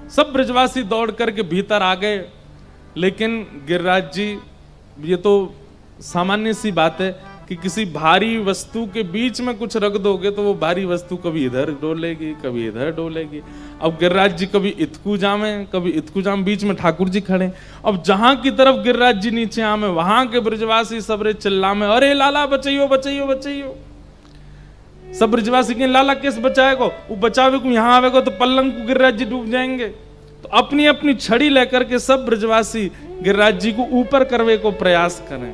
सब ब्रजवासी दौड़ करके भीतर आ गए, लेकिन गिरिराज जी, ये तो सामान्य सी बात है कि किसी भारी वस्तु के बीच में कुछ रख दोगे तो वो भारी वस्तु कभी इधर डोलेगी कभी इधर डोलेगी। अब गिरिराज जी कभी इतकू जामे कभी इतकू जाम, बीच में ठाकुर जी खड़े। अब जहां की तरफ गिरिराज जी नीचे आमे वहां के ब्रजवासी सबरे चिल्लामे, अरे लाला बचाइयो बचाइयो बचाइयो। सब ब्रजवासी के लाला किस बचाएगो, वो बचावे को यहाँ आवेगो तो पल्लंग को गिरिराज जी डूब जाएंगे। तो अपनी अपनी छड़ी लेकर के सब ब्रजवासी गिरिराज जी को ऊपर करवे को प्रयास करें,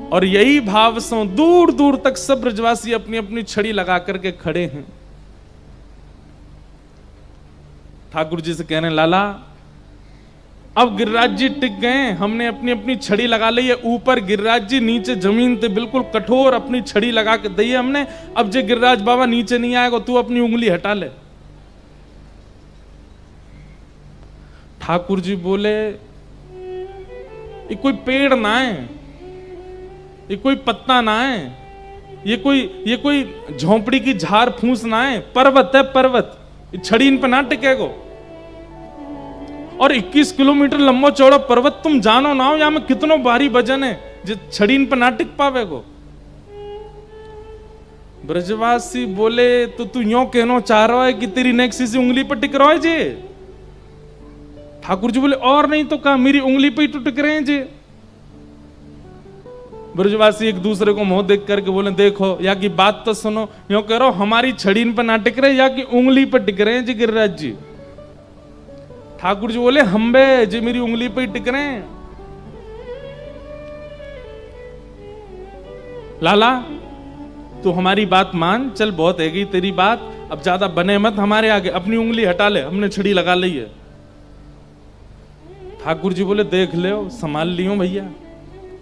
और यही भाव से दूर दूर तक सब ब्रजवासी अपनी अपनी छड़ी लगा करके खड़े हैं। ठाकुर जी से कह रहे हैं, लाला अब गिरिराज जी टिक गए, हमने अपनी अपनी छड़ी लगा ली है ऊपर, गिरिराज जी नीचे जमीन पे बिल्कुल कठोर अपनी छड़ी लगा के दी है हमने। अब जे गिरिराज बाबा नीचे नहीं आएगा, तू अपनी उंगली हटा ले। ठाकुर जी बोले, ये कोई पेड़ ना है, ये कोई पत्ता ना है, ये कोई झोंपड़ी की झाड़ फूस ना है, पर्वत है पर्वत, छड़ी इन पर ना टिकेगो। और 21 किलोमीटर लंबा चौड़ा पर्वत, तुम जानो ना हो यहाँ में कितनो भारी वजन है जो छड़ी इन पर ना टिक पावेगो। ब्रजवासी बोले, तो तू यूं कहना चाह रहा है कि तेरी नेक्सी सी उंगली पर टिक रहा है जी? ठाकुर जी बोले, और नहीं तो कहा, मेरी उंगली पे ही तो टिक रहे हैं जी। ब्रजवासी एक दूसरे को मुंह देख करके बोले, देखो या की बात तो सुनो, यूं कह रहा हो हमारी छड़ी इन पर ना टिक रहे या कि उंगली पर टिक रहे हैं जी गिरिराज जी। ठाकुर जी बोले, हम्बे जी मेरी उंगली पे ही टिक रहे हैं। लाला तू हमारी बात मान, चल बहुत है गई तेरी बात, अब ज्यादा बने मत हमारे आगे, अपनी उंगली हटा ले, हमने छड़ी लगा ली है। ठाकुर जी बोले, देख ले संभाल लियो भैया।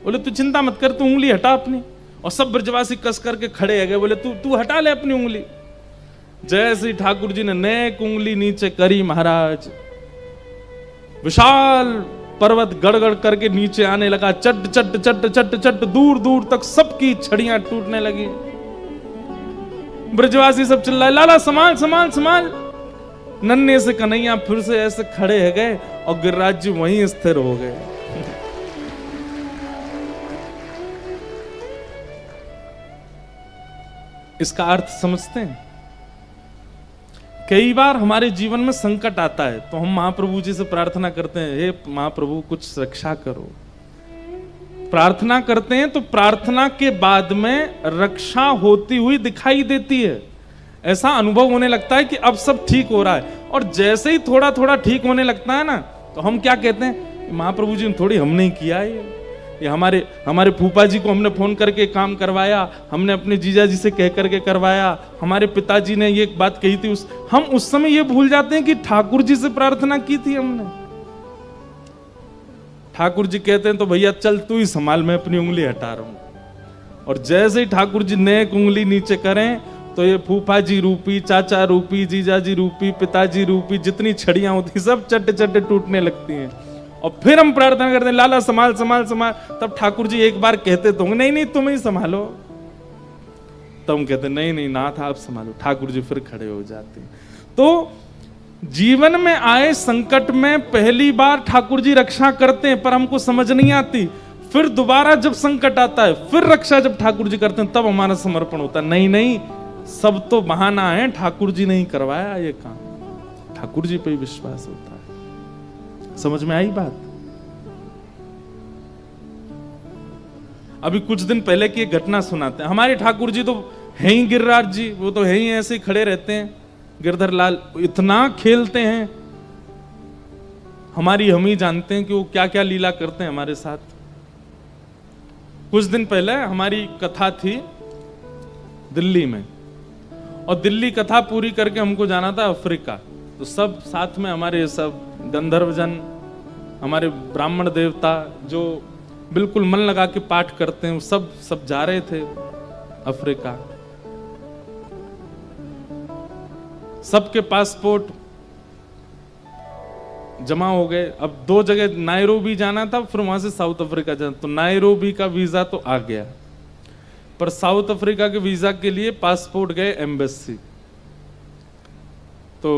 बोले, तू चिंता मत कर, तू उंगली हटा अपनी। और सब ब्रजवासी कस करके खड़े है गए, बोले तू हटा ले अपनी उंगली। जैसे ठाकुर जी ने नेक उंगली नीचे करी, महाराज विशाल पर्वत गड़गड़ करके नीचे आने लगा, चट चट चट चट चट, दूर दूर तक सबकी छड़ियां टूटने लगी। ब्रजवासी सब चिल्लाए, लाला संभाल संभाल संभाल। नन्हे से कन्हैया फिर से ऐसे खड़े है गए और गिरिराज जी वहीं स्थिर हो गए। इसका अर्थ समझते हैं? कई बार हमारे जीवन में संकट आता है तो हम महाप्रभु जी से प्रार्थना करते हैं, हे महाप्रभु कुछ रक्षा करो। प्रार्थना करते हैं तो प्रार्थना के बाद में रक्षा होती हुई दिखाई देती है। ऐसा अनुभव होने लगता है कि अब सब ठीक हो रहा है, और जैसे ही थोड़ा थोड़ा ठीक होने लगता है ना, तो हम क्या कहते हैं, महाप्रभु जी ने थोड़ी हमने ही किया है, ये हमारे फूफा जी को हमने फोन करके काम करवाया, हमने अपने जीजा जी से कह करके करवाया, हमारे पिताजी ने ये बात कही थी। हम उस समय ये भूल जाते हैं कि ठाकुर जी से प्रार्थना की थी हमने। ठाकुर जी कहते हैं, तो भैया चल तू ही संभाल, मैं अपनी उंगली हटा रहा हूं। और जैसे ही ठाकुर जी नेक उंगली नीचे करें तो ये फूफा जी रूपी, चाचा रूपी, जीजा जी रूपी, पिताजी रूपी जितनी छड़ियां होती सब चट्टे चट्टे टूटने लगती हैं। और फिर हम प्रार्थना करते हैं, लाला संभाल संभाल संभाल। तब ठाकुर जी एक बार कहते तो नहीं नहीं तुम ही संभालो, तब हम कहते नहीं नहीं नाथ आप संभालो। ठाकुर जी फिर खड़े हो जाते हैं। तो जीवन में आए संकट में पहली बार ठाकुर जी रक्षा करते हैं, पर हमको समझ नहीं आती। फिर दोबारा जब संकट आता है, फिर रक्षा जब ठाकुर जी करते हैं, तब हमारा समर्पण होता है। नहीं नहीं सब तो बहाना है, ठाकुर जी नहीं करवाया ये काम, ठाकुर जी पे ही विश्वास होता है। समझ में आई बात? अभी कुछ दिन पहले की एक घटना सुनाते हैं। हमारे ठाकुर जी तो है ही गिरिराज जी, वो तो है ही ऐसे ही खड़े रहते हैं। गिरधर लाल इतना खेलते हैं, हम ही जानते हैं कि वो क्या क्या लीला करते हैं हमारे साथ। कुछ दिन पहले हमारी कथा थी दिल्ली में, और दिल्ली कथा पूरी करके हमको जाना था अफ्रीका। तो सब साथ में हमारे सब गंधर्वजन, हमारे ब्राह्मण देवता जो बिल्कुल मन लगा के पाठ करते हैं, वो सब जा रहे थे अफ्रीका। सबके पासपोर्ट जमा हो गए। अब 2 जगह नायरोबी जाना था, फिर वहां से साउथ अफ्रीका जाना। तो नायरोबी का वीजा तो आ गया, पर साउथ अफ्रीका के वीजा के लिए पासपोर्ट गए एम्बेसी। तो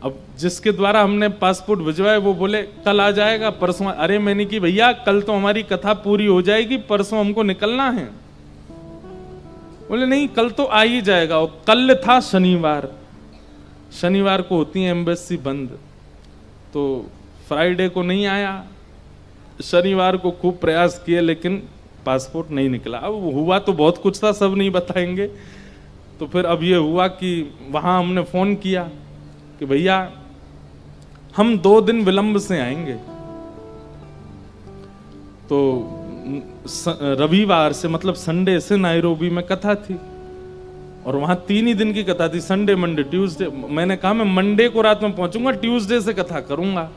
अब जिसके द्वारा हमने पासपोर्ट भिजवाए वो बोले कल आ जाएगा, परसों। अरे मैंने कि भैया कल तो हमारी कथा पूरी हो जाएगी, परसों हमको निकलना है। बोले नहीं कल तो आ ही जाएगा। और कल था शनिवार, शनिवार को होती है एम्बेसी बंद, तो फ्राइडे को नहीं आया। शनिवार को खूब प्रयास किए लेकिन पासपोर्ट नहीं निकला। अब हुआ तो बहुत कुछ था, सब नहीं बताएंगे। तो फिर अब ये हुआ कि वहां हमने फोन किया कि भैया हम 2 दिन विलंब से आएंगे। तो रविवार से मतलब संडे से नायरोबी में कथा थी और वहां 3 ही दिन की कथा थी, संडे मंडे ट्यूसडे। मैंने कहा मैं मंडे को रात में पहुंचूंगा, ट्यूसडे से कथा करूंगा।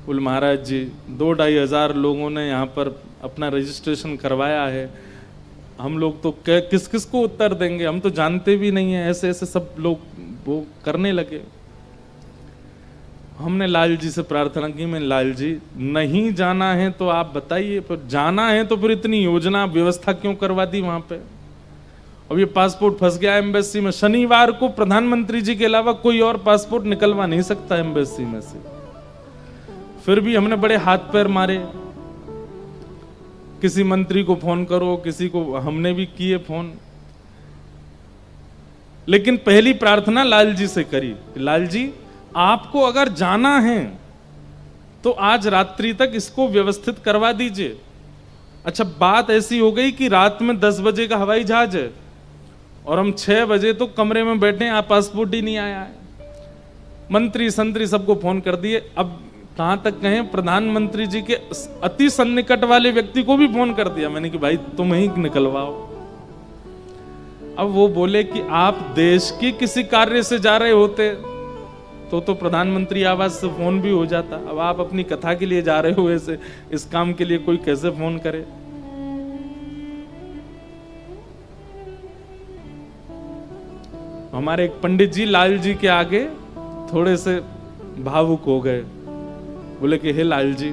बोले महाराज जी 2-2.5 हजार लोगों ने यहाँ पर अपना रजिस्ट्रेशन करवाया है, हम लोग तो किस किस को उत्तर देंगे, हम तो जानते भी नहीं है। ऐसे ऐसे सब लोग वो करने लगे। हमने लाल जी से प्रार्थना की, मैं लाल जी नहीं जाना है तो आप बताइए, पर जाना है तो फिर इतनी योजना व्यवस्था क्यों करवा दी वहां पे। अब ये पासपोर्ट फंस गया एम्बेसी में। शनिवार को प्रधानमंत्री जी के अलावा कोई और पासपोर्ट निकलवा नहीं सकता एम्बेसी में से। फिर भी हमने बड़े हाथ पैर मारे, किसी मंत्री को फोन करो, किसी को, हमने भी किए फोन। लेकिन पहली प्रार्थना लाल जी से करी, लाल जी आपको अगर जाना है तो आज रात्रि तक इसको व्यवस्थित करवा दीजिए। अच्छा बात ऐसी हो गई कि रात में 10 बजे का हवाई जहाज है और हम 6 बजे तो कमरे में बैठे हैं, आप पासपोर्ट ही नहीं आया है। मंत्री संतरी सबको फोन कर दिए। अब कहां तक कहें, प्रधानमंत्री जी के अति सन्निकट वाले व्यक्ति को भी फोन कर दिया मैंने कि भाई तुम ही निकलवाओ। अब वो बोले कि आप देश की किसी कार्य से जा रहे होते तो प्रधानमंत्री आवास से फोन भी हो जाता। अब आप अपनी कथा के लिए जा रहे हो, ऐसे इस काम के लिए कोई कैसे फोन करे। हमारे एक पंडित जी लाल जी के आगे थोड़े से भावुक हो गए। बोले कि हे लाल जी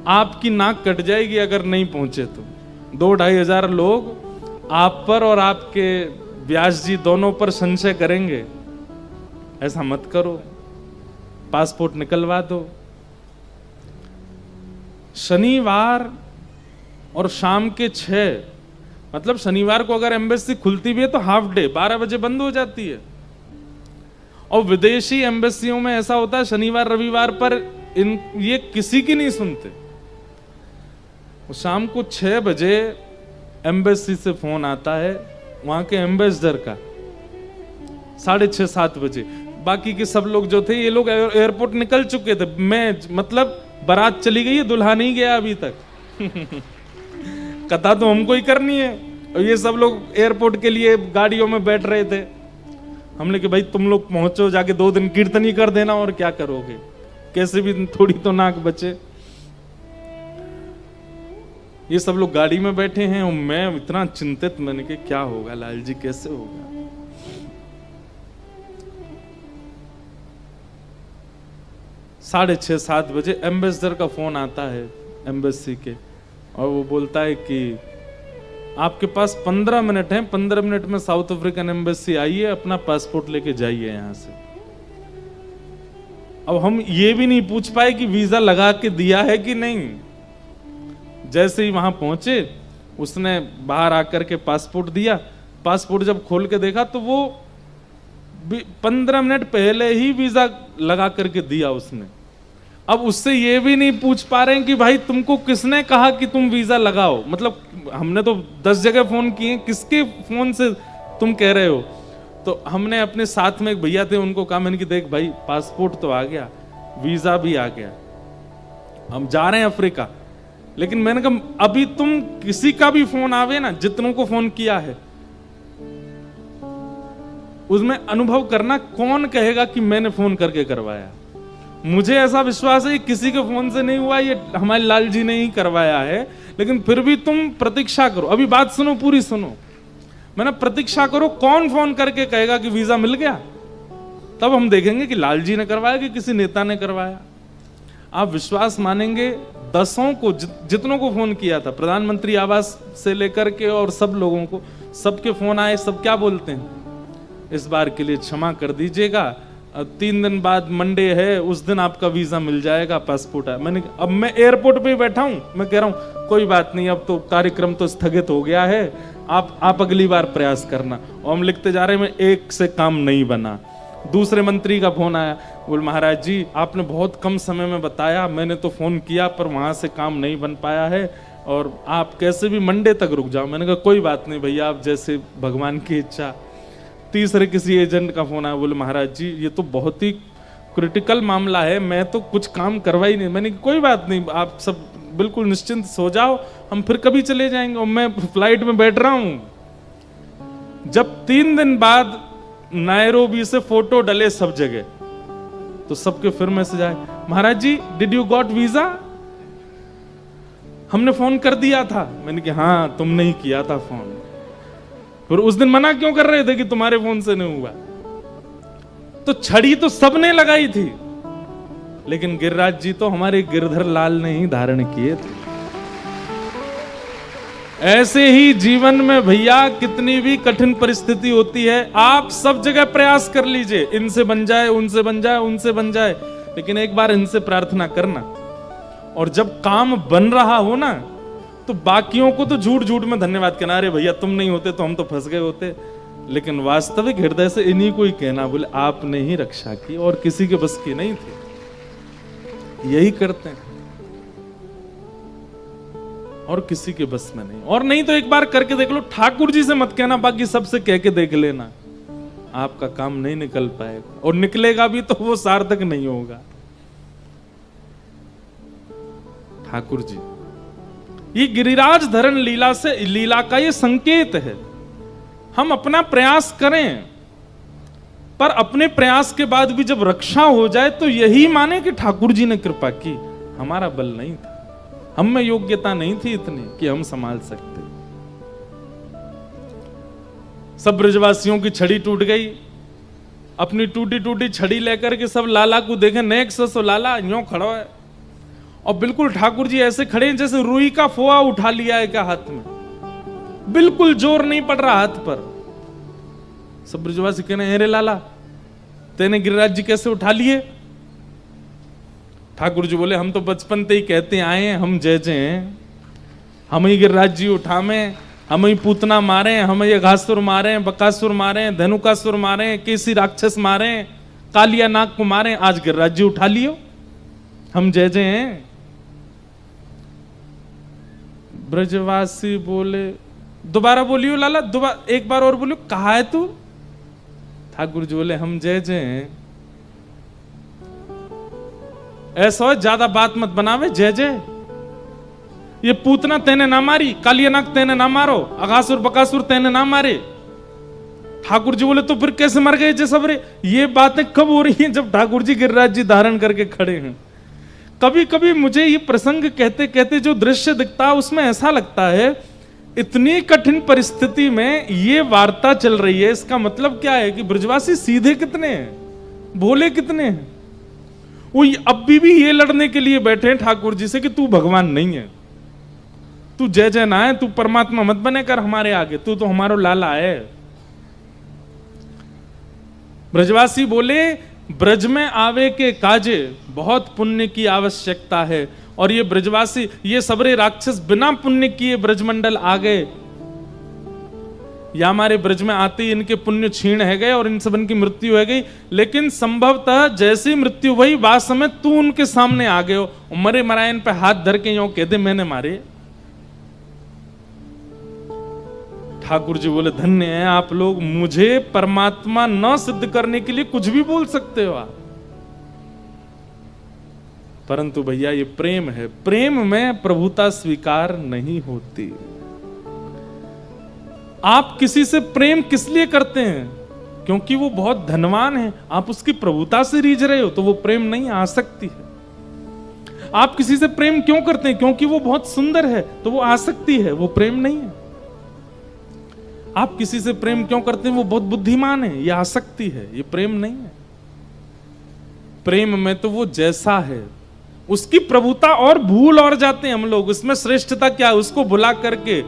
आपकी नाक कट जाएगी अगर नहीं पहुंचे तो। 2-2.5 हजार लोग आप पर और आपके व्यास जी दोनों पर संशय करेंगे, ऐसा मत करो, पासपोर्ट निकलवा दो। शनिवार और शाम के 6, मतलब शनिवार को अगर एम्बेसी खुलती भी है तो हाफ डे 12 बजे बंद हो जाती है। और विदेशी एम्बेसियों में ऐसा होता है शनिवार रविवार पर ये किसी की नहीं सुनते। शाम को 6 बजे एम्बेसी से फोन आता है वहां के एम्बेसडर का, 6:30-7 बजे। बाकी के सब लोग जो थे ये लोग एयरपोर्ट निकल चुके थे। मैं मतलब बारात चली गई है, दुल्हा नहीं गया अभी तक। कथा तो हमको ही करनी है और ये सब लोग एयरपोर्ट के लिए गाड़ियों में बैठ रहे थे। हमने कि भाई तुम लोग पहुंचो, जाके 2 दिन कीर्तन ही कर देना और क्या करोगे, कैसे भी थोड़ी तो नाक बचे। ये सब लोग गाड़ी में बैठे हैं और मैं इतना चिंतित, मैंने कि क्या होगा लाल जी, कैसे होगा। 6:30-7 बजे एम्बेसडर का फोन आता है एम्बेसी के और वो बोलता है कि आपके पास 15 मिनट हैं, 15 मिनट में साउथ अफ्रीकन एम्बेसी आई है, अपना पासपोर्ट लेके जाइए यहां से। अब हम ये भी नहीं पूछ पाए कि वीजा लगा के दिया है कि नहीं। जैसे ही वहां पहुंचे उसने बाहर आकर के पासपोर्ट दिया। पासपोर्ट जब खोल के देखा तो वो 15 मिनट पहले ही वीजा लगा करके दिया उसने। अब उससे ये भी नहीं पूछ पा रहे हैं कि भाई तुमको किसने कहा कि तुम वीजा लगाओ। मतलब हमने तो 10 जगह फोन किए, किसके फोन से तुम कह रहे हो। तो हमने अपने साथ में एक भैया थे, उनको कहा मैंने कि देख भाई पासपोर्ट तो आ गया, वीजा भी आ गया, हम जा रहे हैं अफ्रीका। लेकिन मैंने कहा अभी तुम किसी का भी फोन आवे ना, जितनों को फोन किया है उसमें अनुभव करना, कौन कहेगा कि मैंने फोन करके करवाया। मुझे ऐसा विश्वास है कि किसी के फोन से नहीं हुआ, ये हमारे लाल जी ने ही करवाया है। लेकिन फिर भी तुम प्रतीक्षा करो, अभी बात सुनो, पूरी सुनो। मैंने प्रतीक्षा करो, कौन फोन करके कहेगा कि वीजा मिल गया, तब हम देखेंगे कि लाल जी ने करवाया कि किसी नेता ने करवाया। आप विश्वास मानेंगे, 10 को जितनों को फोन किया था, प्रधानमंत्री आवास से लेकर के और सब लोगों को, सबके फोन आए। सब क्या बोलते हैं, इस बार के लिए क्षमा कर दीजिएगा, 3 दिन बाद मंडे है, उस दिन आपका वीजा मिल जाएगा, पासपोर्ट है। मैंने अब मैं एयरपोर्ट पे बैठा हूं, मैं कह रहा हूं कोई बात नहीं, अब तो कार्यक्रम तो स्थगित हो गया है, आप अगली बार प्रयास करना। और हम लिखते जा रहे हैं, मैं एक से काम नहीं बना। दूसरे मंत्री का फोन आया, बोल महाराज जी आपने बहुत कम समय में बताया, मैंने तो फोन किया पर वहां से काम नहीं बन पाया है, और आप कैसे भी मंडे तक रुक जाओ। मैंने कहा कोई बात नहीं भैया, आप जैसे भगवान की इच्छा। तीसरे किसी एजेंट का फोन आया, बोले महाराज जी ये तो बहुत ही क्रिटिकल मामला है, मैं तो कुछ काम करवा ही नहीं। मैंने कहा कोई बात नहीं, आप सब बिल्कुल निश्चिंत सो जाओ, हम फिर कभी चले जाएंगे। और मैं फ्लाइट में बैठ रहा हूं। जब 3 दिन बाद नायरोबी से फोटो डले सब जगह, तो सबके फिर मैसेज आए, महाराज जी डिड यू गॉट वीजा, हमने फोन कर दिया था। मैंने कहा हाँ तुमने ही किया था फोन, फिर उस दिन मना क्यों कर रहे थे कि तुम्हारे फोन से नहीं हुआ। तो छड़ी तो सबने लगाई थी, लेकिन गिरिराज जी तो हमारे गिरधर लाल ने ही धारण किए थे। ऐसे ही जीवन में भैया कितनी भी कठिन परिस्थिति होती है, आप सब जगह प्रयास कर लीजिए, इनसे बन जाए, उनसे बन जाए, उनसे बन जाए, लेकिन एक बार इनसे प्रार्थना करना। और जब काम बन रहा हो ना, तो बाकियों को तो झूठ झूठ में धन्यवाद कहना, अरे भैया तुम नहीं होते तो हम तो फंस गए होते, लेकिन वास्तविक हृदय से इन्हीं को ही कहना, बोले आपने ही रक्षा की और किसी के बस की नहीं थी। यही करते हैं, और किसी के बस में नहीं। और नहीं तो एक बार करके देख लो, ठाकुर जी से मत कहना, बाकी सबसे कह के देख लेना, आपका काम नहीं निकल पाएगा, और निकलेगा भी तो वो सार्थक नहीं होगा। ठाकुर जी ये गिरिराज धरण लीला से, लीला का ये संकेत है। हम अपना प्रयास करें, पर अपने प्रयास के बाद भी जब रक्षा हो जाए तो यही माने कि ठाकुर जी ने कृपा की, हमारा बल नहीं था, हम में योग्यता नहीं थी इतनी कि हम संभाल सकते। सब ब्रजवासियों की छड़ी टूट गई, अपनी टूटी टूटी छड़ी लेकर के सब लाला को देखे, नेक्स्ट सो लाला यूं खड़ा है, और बिल्कुल ठाकुर जी ऐसे खड़े हैं जैसे रुई का फोआ उठा लिया है क्या हाथ में, बिल्कुल जोर नहीं पड़ रहा हाथ पर। सब ब्रजवासी कहने, अरे लाला तेने गिरिराज जी कैसे उठा लिए। ठाकुर जी बोले, हम तो बचपन से ही कहते आए हैं, हम जय जय हैं, हम ही गिरिराज जी उठामे, हम ही पूतना मारे, हम ही घासुर मारे, बकासुर मारे, धनुकासुर मारे, केसी राक्षस मारे, कालिया नाग को मारे, आज गिरिराज जी उठा लियो, हम जय जय हैं। ब्रजवासी बोले, दोबारा बोलियो लाला, दोबारा एक बार और बोलियो, कहा है तू। ठाकुर जी बोले, हम जय जय हैं। ऐसा ज्यादा बात मत बनावे, जय जय। ये पूतना तेने ना मारी, कालियानाग तेने ना मारो, अगासुर बकासुर तेने ना मारे। ठाकुर जी बोले, तो फिर कैसे मर गए जे सबरे। ये बातें कब हो रही हैं, जब ठाकुर जी गिरिराज जी धारण करके खड़े हैं। कभी कभी मुझे ये प्रसंग कहते कहते जो दृश्य दिखता है, उसमें ऐसा लगता है इतनी कठिन परिस्थिति में ये वार्ता चल रही है, इसका मतलब क्या है कि ब्रजवासी सीधे कितने हैं, भोले कितने हैं। वो अब भी ये लड़ने के लिए बैठे हैं ठाकुर जी से कि तू भगवान नहीं है, तू जय जय ना है, तू परमात्मा मत बने कर हमारे आगे, तू तो हमारो लाला है। ब्रजवासी बोले, ब्रज में आवे के काजे बहुत पुण्य की आवश्यकता है, और ये ब्रजवासी, ये सबरे राक्षस बिना पुण्य किए ब्रजमंडल आ गए, या हमारे ब्रज में आते ही इनके पुण्य छीण है गए और इन सब की मृत्यु है गई। लेकिन संभवतः जैसी मृत्यु हुई, वास्तव में तू उनके सामने आ गए हो, मरे मरायन पे हाथ धर के यूं कह दे मैंने मारे। ठाकुर जी बोले, धन्य है आप लोग, मुझे परमात्मा न सिद्ध करने के लिए कुछ भी बोल सकते हो आप, परंतु भैया ये प्रेम है, प्रेम में प्रभुता स्वीकार नहीं होती। आप किसी से प्रेम किस लिए करते हैं, क्योंकि वो बहुत धनवान है, आप उसकी प्रभुता से रीझ रहे हो, तो वो प्रेम नहीं, आसक्ति है। आप किसी से प्रेम क्यों करते हैं, क्योंकि वो बहुत सुंदर है, तो वो आसक्ति है, वो प्रेम नहीं है। आप किसी से प्रेम क्यों करते हैं, वो बहुत बुद्धिमान है, ये आसक्ति है, ये प्रेम नहीं है। प्रेम में तो वो जैसा है उसकी प्रभुता और भूल और जाते हैं हम लोग, उसमें श्रेष्ठता क्या है, उसको भुला करके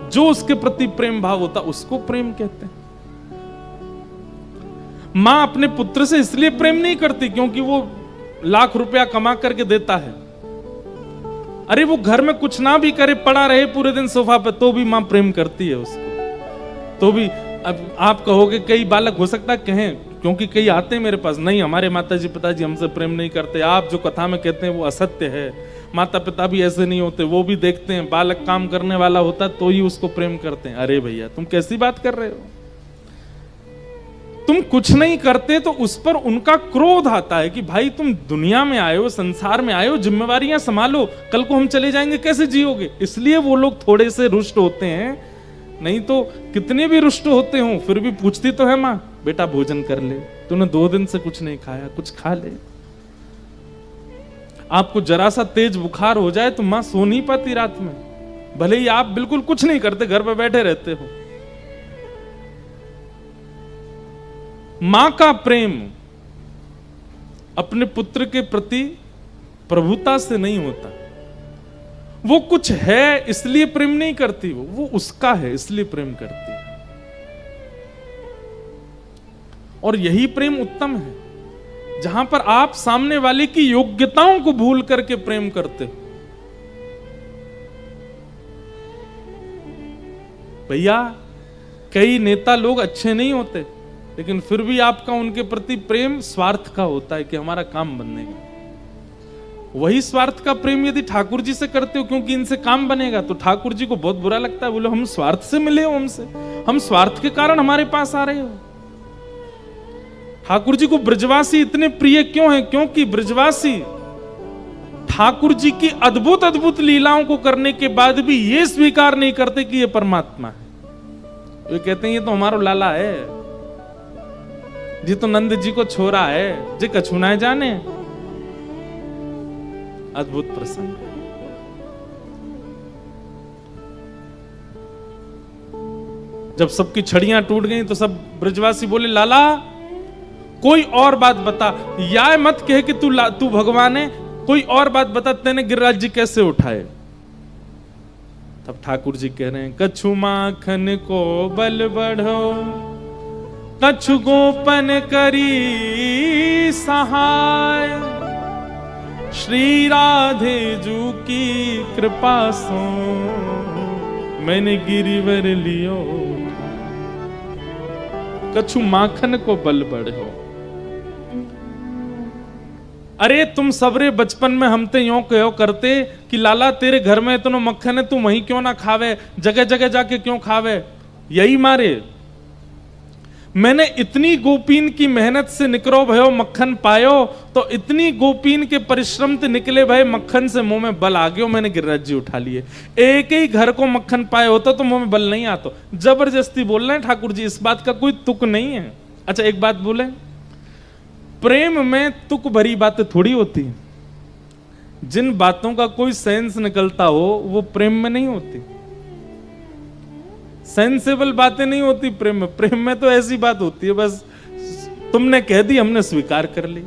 जो उसके प्रति प्रेम भाव होता उसको प्रेम कहते हैं। मां अपने पुत्र से इसलिए प्रेम नहीं करती क्योंकि वो लाख रुपया कमा करके देता है। अरे वो घर में कुछ ना भी करे, पड़ा रहे पूरे दिन सोफा पे, तो भी मां प्रेम करती है उसको। तो भी अब आप कहोगे कई बालक हो सकता है कहें, क्योंकि कई आते हैं मेरे पास, नहीं हमारे माताजी पिताजी हमसे प्रेम नहीं करते, आप जो कथा में कहते हैं वो असत्य है, माता पिता भी ऐसे नहीं होते, वो भी देखते हैं बालक काम करने वाला होता तो ही उसको प्रेम करते हैं। अरे भैया तुम कैसी बात कर रहे हो? तुम कुछ नहीं करते तो उस पर उनका क्रोध आता है कि भाई तुम दुनिया में आए हो, संसार में आए हो, जिम्मेवारियां संभालो, कल को हम चले जाएंगे कैसे जियोगे? इसलिए वो लोग थोड़े से रुष्ट होते हैं, नहीं तो कितने भी रुष्ट होते हो फिर भी पूछती तो है मां, बेटा भोजन कर ले, तूने 2 दिन से कुछ नहीं खाया, कुछ खा ले। आपको जरा सा तेज बुखार हो जाए तो मां सो नहीं पाती रात में, भले ही आप बिल्कुल कुछ नहीं करते, घर पे बैठे रहते हो। मां का प्रेम अपने पुत्र के प्रति प्रभुता से नहीं होता। वो कुछ है इसलिए प्रेम नहीं करती, वो उसका है इसलिए प्रेम करती है। और यही प्रेम उत्तम है, जहां पर आप सामने वाले की योग्यताओं को भूल करके प्रेम करते हो। भैया कई नेता लोग अच्छे नहीं होते, लेकिन फिर भी आपका उनके प्रति प्रेम स्वार्थ का होता है कि हमारा काम बनेगा। वही स्वार्थ का प्रेम यदि ठाकुर जी से करते हो क्योंकि इनसे काम बनेगा, तो ठाकुर जी को बहुत बुरा लगता है, बोले हम स्वार्थ से मिले हो हमसे, हम स्वार्थ के कारण हमारे पास आ रहे हो। ठाकुर जी को ब्रजवासी इतने प्रिय क्यों हैं? क्योंकि ब्रजवासी ठाकुर जी की अद्भुत अद्भुत लीलाओं को करने के बाद भी ये स्वीकार नहीं करते कि ये परमात्मा है। वे कहते हैं ये तो हमारा लाला है, जी तो नंद जी को छोरा है, जे कछु ना जाने। अद्भुत प्रसंग। जब सबकी छड़ियां टूट गई तो सब ब्रजवासी बोले लाला कोई और बात बता, या मत कहे कि तू भगवान है, कोई और बात बता, तेने गिरिराज जी कैसे उठाए? तब ठाकुर जी कह रहे हैं कछु माखन को बल बढ़ो, कछु गोपन करी सहाय, श्री राधे जू की कृपा सो मैंने गिरिवर लियो, कछु माखन को बल बढ़ो। अरे तुम सबरे बचपन में हम ते यों कहो करते कि लाला तेरे घर में इतना मक्खन है, तू वहीं क्यों ना खावे, जगह जगह जाके क्यों खावे? यही मारे मैंने इतनी गोपीन की मेहनत से निकरो भयो मक्खन पायो, तो इतनी गोपीन के परिश्रम से निकले भय मक्खन से मुंह में बल आ गयो, मैंने गिरिराज जी उठा लिए। एक ही घर को मक्खन पाए होता तो मुंह में बल नहीं आता। जबरदस्ती बोल रहे हैं ठाकुर जी, इस बात का कोई तुक नहीं है। अच्छा एक बात बोले, प्रेम में तुक भरी बातें थोड़ी होती है। जिन बातों का कोई सेंस निकलता हो वो प्रेम में नहीं होती, सेंसेबल बातें नहीं होती प्रेम में। प्रेम में तो ऐसी बात होती है बस तुमने कह दी हमने स्वीकार कर ली।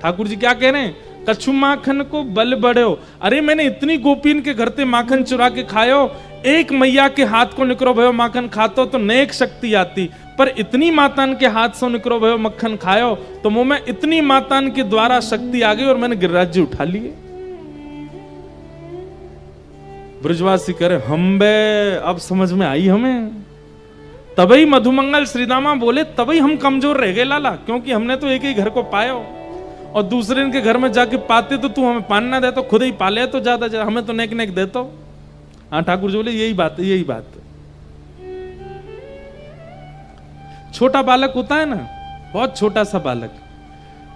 ठाकुर जी क्या कह रहे हैं? कछु माखन को बल बढ़ो। अरे मैंने इतनी गोपीन के घर से माखन चुरा के खायो, एक मैया के हाथ को निकरो भयो माखन खातो तो नेक शक्ति आती, पर इतनी मातान के हाथ से निकरो भयो मक्खन खायो तो मुंह में इतनी मातान के द्वारा शक्ति आ गई और मैंने गिरिराज जी उठा लिए। ब्रजवासी करे हम बे, अब समझ में आई हमें। तभी मधुमंगल श्रीदामा बोले तभी हम कमजोर रह गए लाला, क्योंकि हमने तो एक ही घर को पायो और दूसरे के घर में जाके पाते तो तू हमें पान ना दे तो खुद ही पाले तो ज्यादा, हमें तो नेक नेक देता। हाँ ठाकुर जी बोले यही बात है, यही बात है। छोटा बालक होता है ना, बहुत छोटा सा बालक,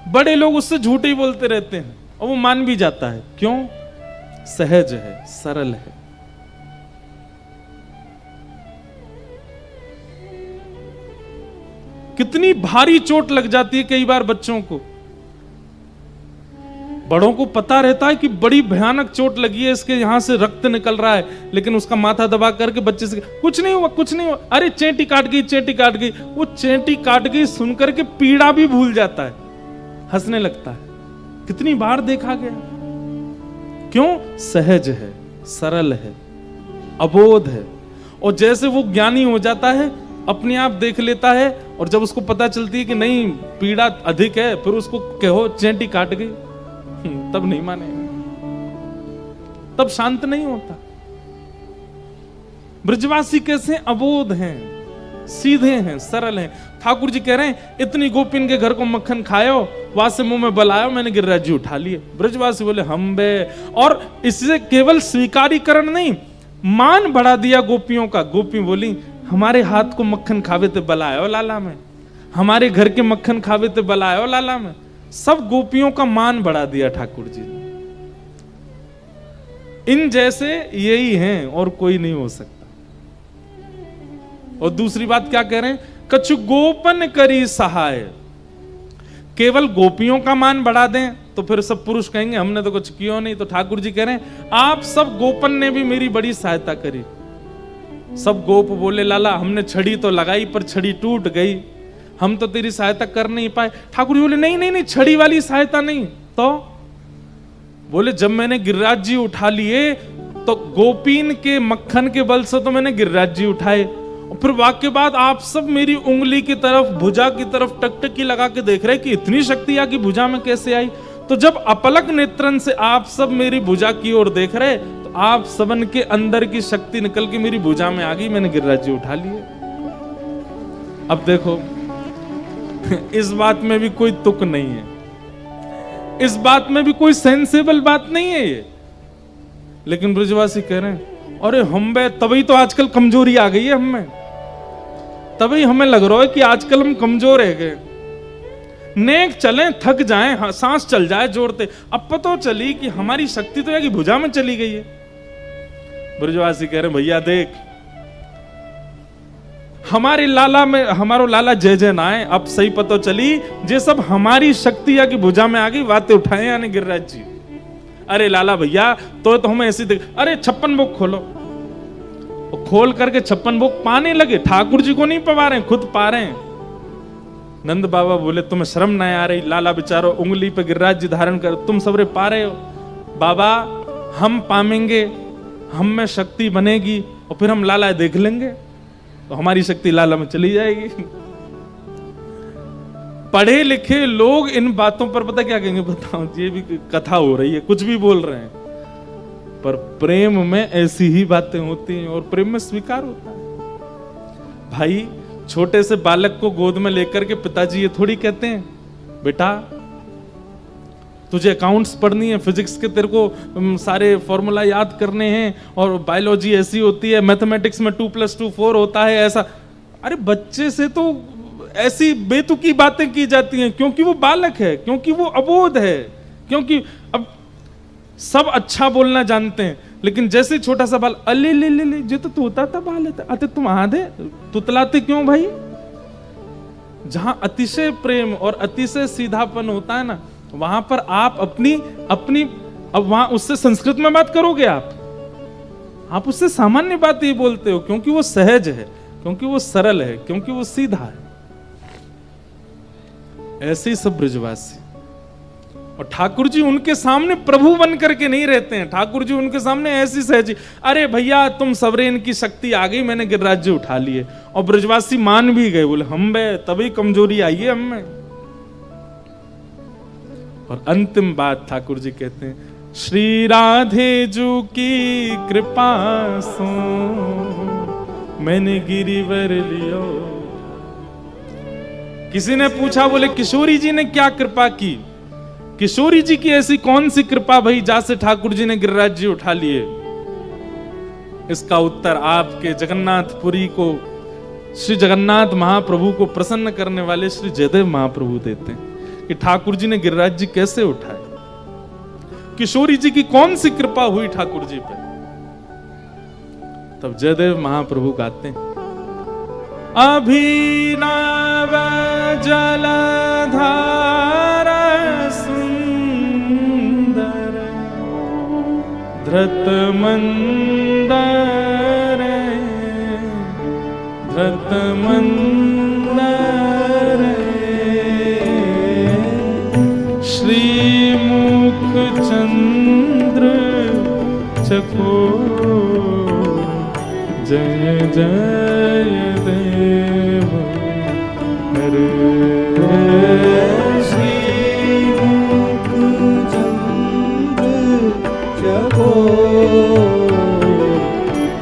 बड़े लोग उससे झूठ ही बोलते रहते हैं और वो मान भी जाता है। क्यों? सहज है, सरल है। कितनी भारी चोट लग जाती है कई बार बच्चों को। बड़ों को पता रहता है कि बड़ी भयानक चोट लगी है, इसके यहां से रक्त निकल रहा है, लेकिन उसका माथा दबा करके बच्चे से कुछ नहीं हुआ, कुछ नहीं हुआ, अरे चेंटी काट गई, चेंटी काट गई। वो चेंटी काट गई सुनकर के पीड़ा भी भूल जाता है, हंसने लगता है। कितनी बार देखा गया। क्यों? सहज है, सरल है, अबोध है। और जैसे वो ज्ञानी हो जाता है अपने आप देख लेता है, और जब उसको पता चलती है कि नहीं पीड़ा अधिक है, फिर उसको कहो चेंटी काट गई, तब नहीं माने, तब शांत नहीं होता। ब्रजवासी कैसे अबोध हैं, सीधे हैं, सरल हैं। ठाकुर जी कह रहे हैं इतनी गोपिन के घर को मक्खन खायो, वहां से मुंह में बलायो, मैंने गिरिराज जी उठा लिए। ब्रजवासी बोले हम बे, और इससे केवल स्वीकारीकरण नहीं, मान बढ़ा दिया गोपियों का। गोपी बोली हमारे हाथ को मक्खन खावे ते बलायो लाला में, हमारे घर के मक्खन खावे ते बलायो लाला में। सब गोपियों का मान बढ़ा दिया ठाकुर जी ने। इन जैसे यही हैं और कोई नहीं हो सकता। और दूसरी बात क्या कह रहे हैं, कछु गोपन करी सहाय। केवल गोपियों का मान बढ़ा दें तो फिर सब पुरुष कहेंगे हमने तो कुछ किया नहीं। तो ठाकुर जी कह रहे हैं आप सब गोपन ने भी मेरी बड़ी सहायता करी। सब गोप बोले लाला हमने छड़ी तो लगाई पर छड़ी टूट गई, हम तो तेरी सहायता कर नहीं पाए। ठाकुर जी बोले नहीं नहीं नहीं, छड़ी वाली सहायता नहीं। तो बोले जब मैंने गिरिराज जी उठा लिए तो गोपीन के मक्खन के बल से तो मैंने गिरिराज जी उठाए, और फिर वाक्य बाद आप सब मेरी उंगली की तरफ, भुजा की तरफ टकटकी लगा के देख रहे कि इतनी शक्ति आकी भुजा में कैसे आई। तो जब अपलक नेत्रन से आप सब मेरी भुजा की ओर देख रहे तो आप सबन के अंदर की शक्ति निकल के मेरी भुजा में आ गई, मैंने गिरिराज जी उठा लिए। अब देखो इस बात में भी कोई तुक नहीं है, इस बात में भी कोई सेंसेबल बात नहीं है ये। लेकिन ब्रजवासी कह रहे हैं अरे हम बे, तभी तो आजकल कमजोरी आ गई है हमें, तभी हमें लग रहा है कि आजकल हम कमजोर रह गए। नेक चलें थक जाएं, हाँ, सांस चल जाए जोड़ते, अब पता चली कि हमारी शक्ति तो है भुजा में चली गई है। ब्रजवासी कह रहे भैया देख, हमारे लाला में हमारो लाला जय जय ना है, अब सही पता चली जे सब हमारी शक्ति या की भुजा में आ गई, बातें उठाए यानी गिरिराज जी। अरे लाला भैया तो हमें ऐसी देख, अरे 56 बुक खोलो, खोल करके 56 बुक पाने लगे। ठाकुर जी को नहीं पवा रहे, खुद पा रहे हैं। नंद बाबा बोले तुम्हें शर्म नहीं आ रही, लाला बेचारो उंगली पे गिरिराज जी धारण कर, तुम सबरे पा रहे हो। बाबा हम पामेंगे, हम में शक्ति बनेगी और फिर हम लाला देख लेंगे तो हमारी शक्ति लाला में चली जाएगी। पढ़े लिखे लोग इन बातों पर पता क्या कहेंगे, बताओ ये भी कथा हो रही है, कुछ भी बोल रहे हैं, पर प्रेम में ऐसी ही बातें होती हैं और प्रेम में स्वीकार होता है। भाई छोटे से बालक को गोद में लेकर के पिताजी ये थोड़ी कहते हैं बेटा तुझे अकाउंट्स पढ़नी है, फिजिक्स के तेरे को सारे फॉर्मूला याद करने हैं, और बायोलॉजी ऐसी होती है, मैथमेटिक्स में 2 + 2 4 होता है ऐसा। अरे बच्चे से तो ऐसी बेतुकी बातें की जाती हैं क्योंकि वो बालक है, क्योंकि वो अबोध है, क्योंकि अब सब अच्छा बोलना जानते हैं, लेकिन जैसे छोटा सा बाल अले ले ले ले जो तो तोता था बाल अते तुम आधे तुतलाते क्यों भाई। जहां अतिशय प्रेम और अतिशय सीधापन होता है ना, वहां पर आप अपनी अब वहां उससे संस्कृत में बात करोगे, आप उससे सामान्य बात ही बोलते हो, क्योंकि वो सहज है, क्योंकि वो सरल है, क्योंकि वो सीधा है। ऐसे ही सब ब्रजवासी, और ठाकुर जी उनके सामने प्रभु बन करके नहीं रहते हैं, ठाकुर जी उनके सामने ऐसी सहजी, अरे भैया तुम सबरे इनकी शक्ति आ गई, मैंने गिरिराज जी उठा लिए। और ब्रजवासी मान भी गए, बोले हम बे तभी कमजोरी आई है हमें। और अंतिम बात ठाकुर जी कहते हैं श्री राधे जू की कृपा सो मैंने गिरिवर लियो। किसी ने पूछा, बोले किशोरी जी ने क्या कृपा की, किशोरी जी की ऐसी कौन सी कृपा भई जैसे ठाकुर जी ने गिरिराज जी उठा लिए। इसका उत्तर आपके जगन्नाथपुरी को, श्री जगन्नाथ महाप्रभु को प्रसन्न करने वाले श्री जयदेव महाप्रभु देते हैं कि ठाकुर जी ने गिरिराज जी कैसे उठाए, किशोरी जी की कौन सी कृपा हुई ठाकुर जी पे। तब जयदेव महाप्रभु गाते हैं अभिनव जलधार सुंदर धृत मंदर धृत मंदर श्रीमुख चंद्र चको जय जय देव। हरे श्री मुख चंद्र चकोर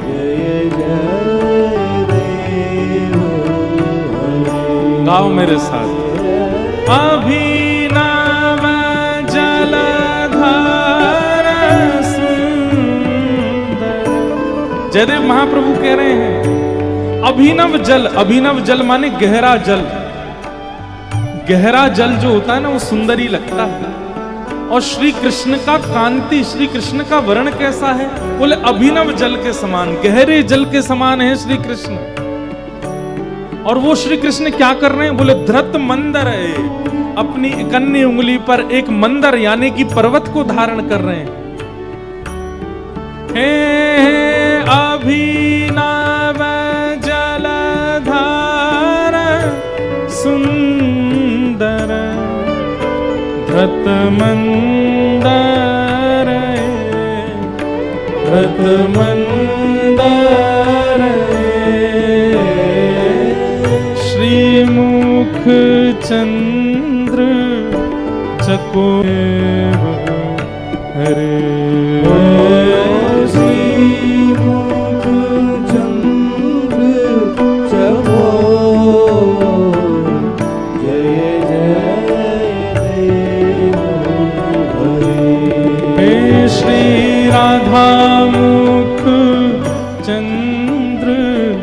जय जय देव हरे। गाओ मेरे साथ। अभिनव जलधार सुंदर। जयदेव महाप्रभु कह रहे हैं अभिनव जल। अभिनव जल माने गहरा जल। गहरा जल जो होता है ना वो सुंदर ही लगता है। और श्री कृष्ण का कांति, श्री कृष्ण का वर्ण कैसा है? बोले अभिनव जल के समान, गहरे जल के समान है श्री कृष्ण। और वो श्री कृष्ण क्या कर रहे हैं? बोले धृत मंदर है, अपनी इकन्नी उंगली पर एक मंदर यानी कि पर्वत को धारण कर रहे हैं। हे अभिनव जलधार सुंदर धृत मंदर, धृत मंदर श्रीमुख चंद्र चकोर हरे। श्रीमुख चंद्र चकोर जय जय देव हरे। हे श्री राधा मुख चंद्र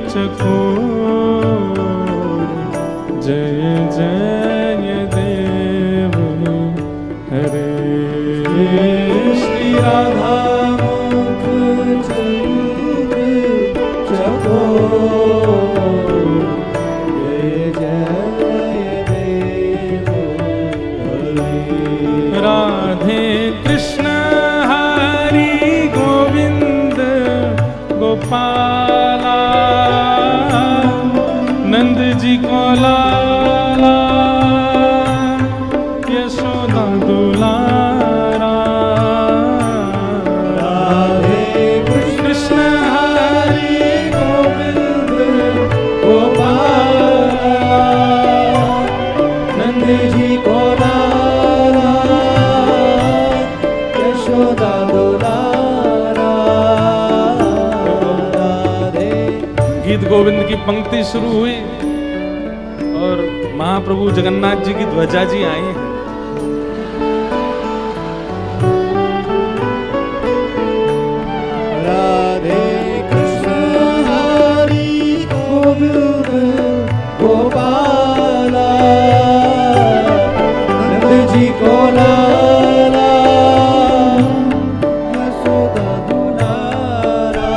चकोर जय जय देव हरे। श्री राधा मुख चंद्र चकोर जय जय देव हरे। राधे कृष्ण हरि गोविंद गोपाला नंद जी को लाला यशोदा दुलारा। राधे कृष्ण हरि गोविंद गोपाला नंद जी को लाला यशोदा दुलारा। राधे गीत गोविंद की पंक्ति शुरू हुई और महाप्रभु जगन्नाथ जी की ध्वजा जी आई हैं। राधे कृष्ण हरि गोविंद गोपाला नंद जी को लाला यशोदा दुलारा।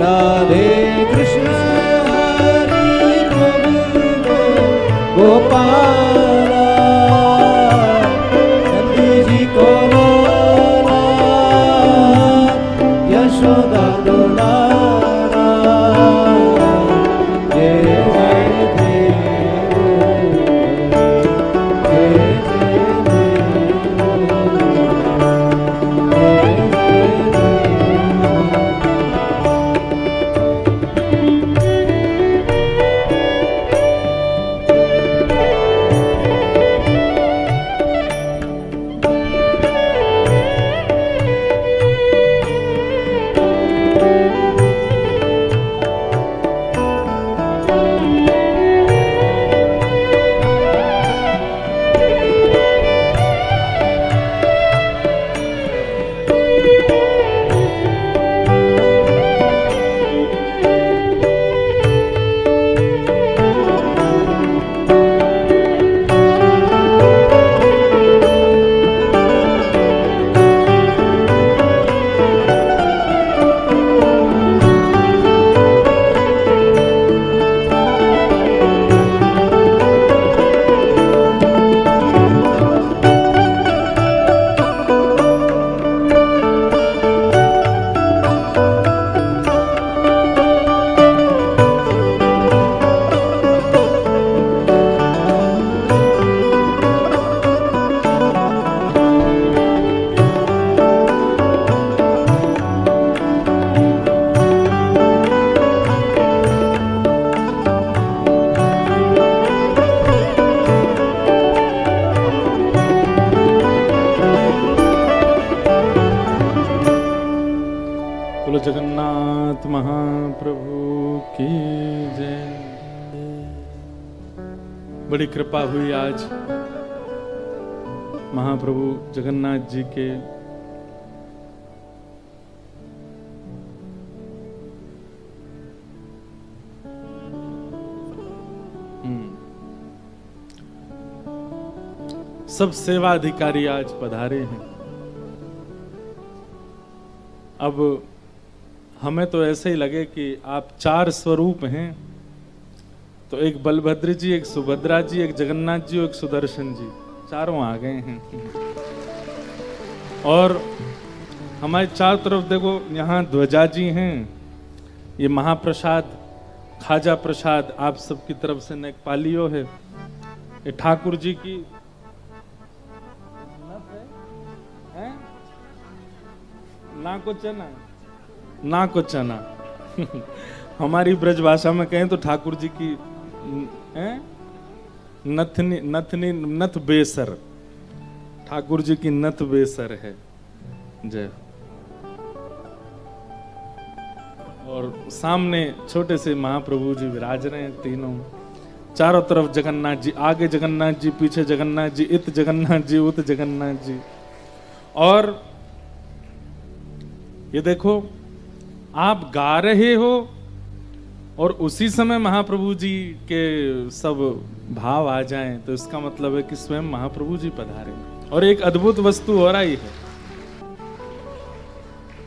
राधे कृष्ण हरि गोविंद गोपाला नंद जी को लाला यशोदा दुलारा। जय जय देव जय जय देव। बड़ी कृपा हुई आज महाप्रभु जगन्नाथ जी के सब सेवा अधिकारी आज पधारे हैं। अब हमें तो ऐसे ही लगे कि आप चार स्वरूप हैं, तो एक बलभद्र जी, एक सुभद्रा जी, एक जगन्नाथ जी और एक सुदर्शन जी, चारों आ गए हैं। और हमारे चारों तरफ देखो, यहाँ ध्वजा जी हैं, ये महाप्रसाद खाजा प्रसाद आप सबकी तरफ से नेकपालियो है। ये ठाकुर जी की ना को चना, ना को चना हमारी ब्रजभाषा में कहें तो ठाकुर जी की नथनी नथनी नथ बेसर, ठाकुर जी की नथ बेसर है। जय। और सामने छोटे से महाप्रभु जी विराज रहे हैं, तीनों चारों तरफ जगन्नाथ जी, आगे जगन्नाथ जी, पीछे जगन्नाथ जी, इत जगन्नाथ जी, उत जगन्नाथ जी। और ये देखो, आप गा रहे हो और उसी समय महाप्रभु जी के सब भाव आ जाएं, तो इसका मतलब है कि स्वयं महाप्रभु जी पधारे। और एक अद्भुत वस्तु हो रही है,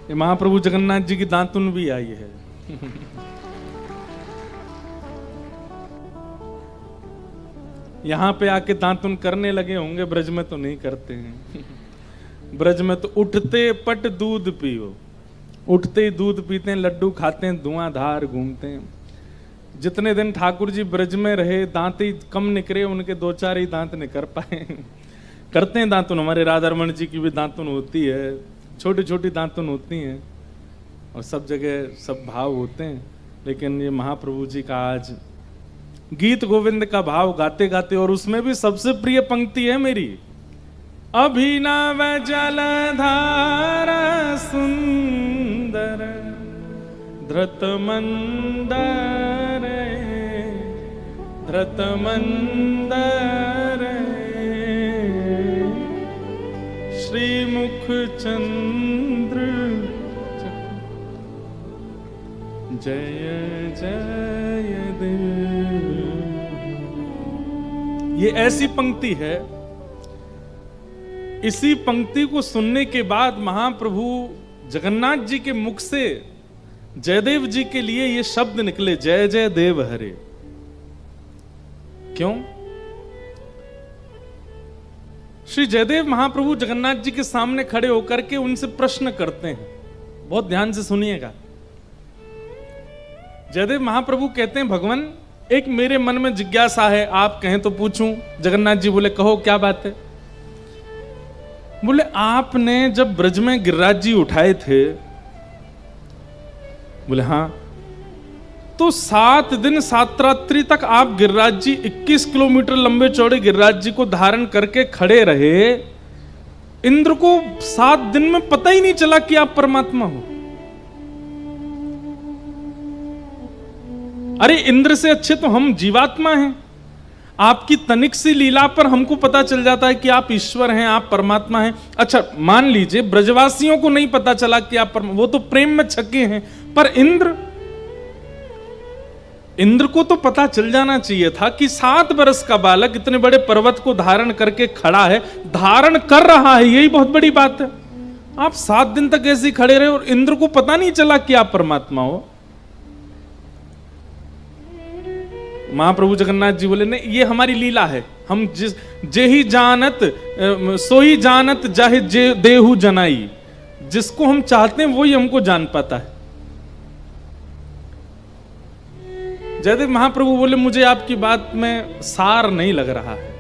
ये महाप्रभु जगन्नाथ जी की दांतुन भी आई है। यहां पे आके दांतुन करने लगे होंगे, ब्रज में तो नहीं करते हैं। ब्रज में तो उठते पट दूध पियो, उठते ही दूध पीते हैं, लड्डू खाते हैं, धुआंधार घूमते हैं। जितने दिन ठाकुर जी ब्रज में रहे, दांत ही कम निकले, उनके दो चार ही दांत निकर पाए। करते हैं दांतुन, हमारे राधारमण जी की भी दांतुन होती है, छोटी छोटी दांतुन होती हैं, और सब जगह सब भाव होते हैं। लेकिन ये महाप्रभु जी का आज गीत गोविंद का भाव गाते गाते, और उसमें भी सबसे प्रिय पंक्ति है मेरी, अभिनव जलधारा सुंदर धृत मंदर, धृत मंदर श्रीमुख चंद्र जय जय देव। ये ऐसी पंक्ति है, इसी पंक्ति को सुनने के बाद महाप्रभु जगन्नाथ जी के मुख से जयदेव जी के लिए ये शब्द निकले, जय जय देव हरे। क्यों? श्री जयदेव महाप्रभु जगन्नाथ जी के सामने खड़े होकर के उनसे प्रश्न करते हैं, बहुत ध्यान से सुनिएगा। जयदेव महाप्रभु कहते हैं, भगवान एक मेरे मन में जिज्ञासा है, आप कहें तो पूछूं। जगन्नाथ जी बोले, कहो क्या बात है। बोले, आपने जब ब्रज में गिरिराज जी उठाए थे, बोले हाँ, तो 7 दिन 7 रात्रि तक आप गिरिराज जी 21 किलोमीटर लंबे चौड़े गिरिराज जी को धारण करके खड़े रहे, इंद्र को 7 दिन में पता ही नहीं चला कि आप परमात्मा हो। अरे इंद्र से अच्छे तो हम जीवात्मा हैं, आपकी तनिक सी लीला पर हमको पता चल जाता है कि आप ईश्वर हैं, आप परमात्मा हैं। अच्छा मान लीजिए ब्रजवासियों को नहीं पता चला कि आप वो तो प्रेम में छके हैं, पर इंद्र को तो पता चल जाना चाहिए था कि 7 वर्ष का बालक इतने बड़े पर्वत को धारण करके खड़ा है, धारण कर रहा है, यही बहुत बड़ी बात है। आप 7 दिन तक ऐसे ही खड़े रहे और इंद्र को पता नहीं चला कि आप परमात्मा हो। महाप्रभु जगन्नाथ जी बोले, नहीं ये हमारी लीला है, हम जे ही जानत सो ही जानत जाहे जे देहु जनाई, जिसको हम चाहते हैं वही हमको जान पाता है। जयदेव महाप्रभु बोले, मुझे आपकी बात में सार नहीं लग रहा है।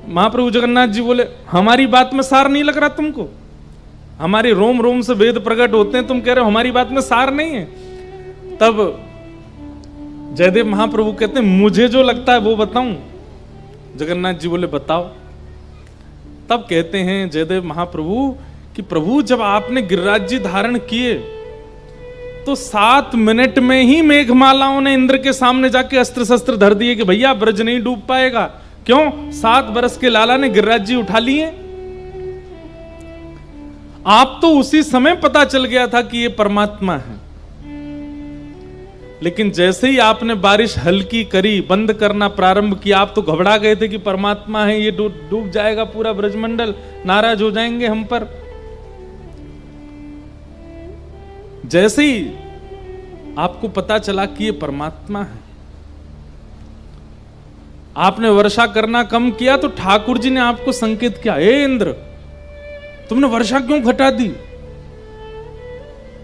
महाप्रभु जगन्नाथ जी बोले, हमारी बात में सार नहीं लग रहा तुमको? हमारे रोम रोम से वेद प्रकट होते हैं, तुम कह रहे हो हमारी बात में सार नहीं है। तब जयदेव महाप्रभु कहते हैं, मुझे जो लगता है वो बताऊं? जगन्नाथ जी बोले, बताओ। तब कहते हैं जयदेव महाप्रभु कि प्रभु जब आपने गिरिराज जी धारण किए तो 7 मिनट में ही मेघमालाओं ने इंद्र के सामने जाके अस्त्र शस्त्र धर दिए कि भैया ब्रज नहीं डूब पाएगा। क्यों? 7 बरस के लाला ने गिरिराज जी उठा लिए। आप तो उसी समय पता चल गया था कि ये परमात्मा है, लेकिन जैसे ही आपने बारिश हल्की करी, बंद करना प्रारंभ किया, आप तो घबरा गए थे कि परमात्मा है, ये डूब जाएगा पूरा ब्रजमंडल, नाराज हो जाएंगे हम पर। जैसे ही आपको पता चला कि ये परमात्मा है, आपने वर्षा करना कम किया तो ठाकुर जी ने आपको संकेत किया, हे इंद्र तुमने वर्षा क्यों घटा दी?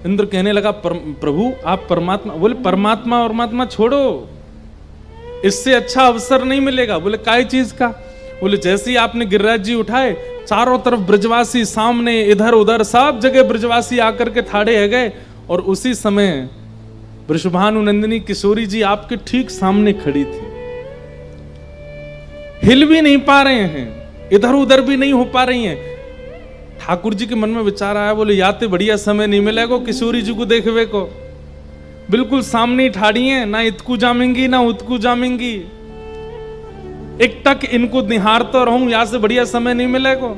इंद्र कहने लगा, प्रभु आप परमात्मा। बोले परमात्मा और परमात्मा छोड़ो, इससे अच्छा अवसर नहीं मिलेगा। बोले काय चीज का? बोले जैसे ही आपने गिरिराज जी उठाए, चारों तरफ ब्रजवासी सामने इधर उधर सब जगह ब्रजवासी आकर के ठाड़े है गए, और उसी समय वृषभानु नंदिनी किशोरी जी आपके ठीक सामने खड़ी थी। हिल भी नहीं पा रहे हैं, इधर उधर भी नहीं हो पा रही हैं। ठाकुर जी के मन में विचार आया, बोले याते बढ़िया समय नहीं मिलेगा किशोरी जी को देखवे को, बिल्कुल सामने ही ठाड़ी हैं, ना इतकू जामेंगी ना उतकू जामेंगी, एक टक इनको निहारता रहूं, यहां से बढ़िया समय नहीं मिलेगा।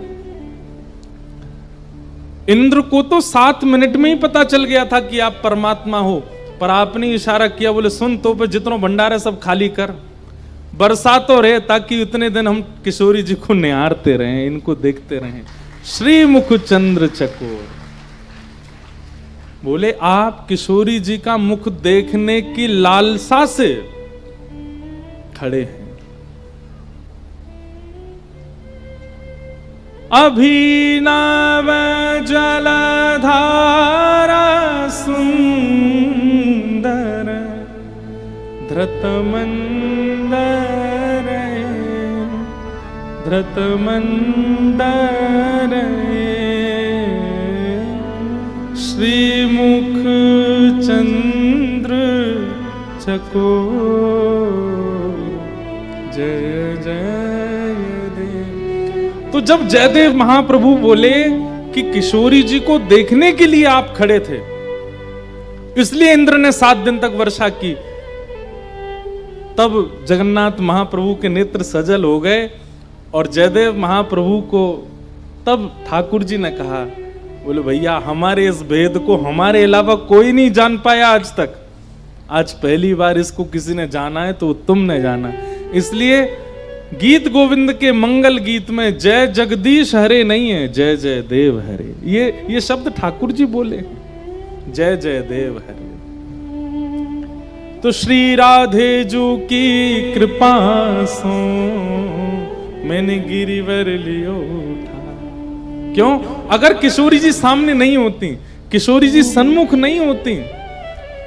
इंद्र को तो 7 मिनट में ही पता चल गया था कि आप परमात्मा हो, पर आपने इशारा किया, बोले सुन तो पे जितनो भंडार है सब खाली कर, बरसा तो रहे, ताकि इतने दिन हम किशोरी जी को निहारते रहे, इनको देखते रहे। श्री मुख चंद्र चकोर। बोले आप किशोरी जी का मुख देखने की लालसा से खड़े हैं। अभिनव जलधारा सुंदर धृतमंदर धृतमंदर श्रीमुख चंद्र चकोर जय जय देव। तो जब जयदेव महाप्रभु बोले कि किशोरी जी को देखने के लिए आप खड़े थे, इसलिए इंद्र ने 7 दिन तक वर्षा की, तब जगन्नाथ महाप्रभु के नेत्र सजल हो गए। और जयदेव महाप्रभु को तब ठाकुर जी ने कहा, बोले भैया हमारे इस भेद को हमारे अलावा कोई नहीं जान पाया आज तक, आज पहली बार इसको किसी ने जाना है तो तुमने जाना। इसलिए गीत गोविंद के मंगल गीत में जय जगदीश हरे नहीं है, जय जय देव हरे। ये शब्द ठाकुर जी बोले, जय जय देव हरे। तो श्री राधे जू की कृपा सो मैंने गिरिवर लियो उठा। क्यों? अगर किशोरी जी सामने नहीं होती, किशोरी जी सन्मुख नहीं होती,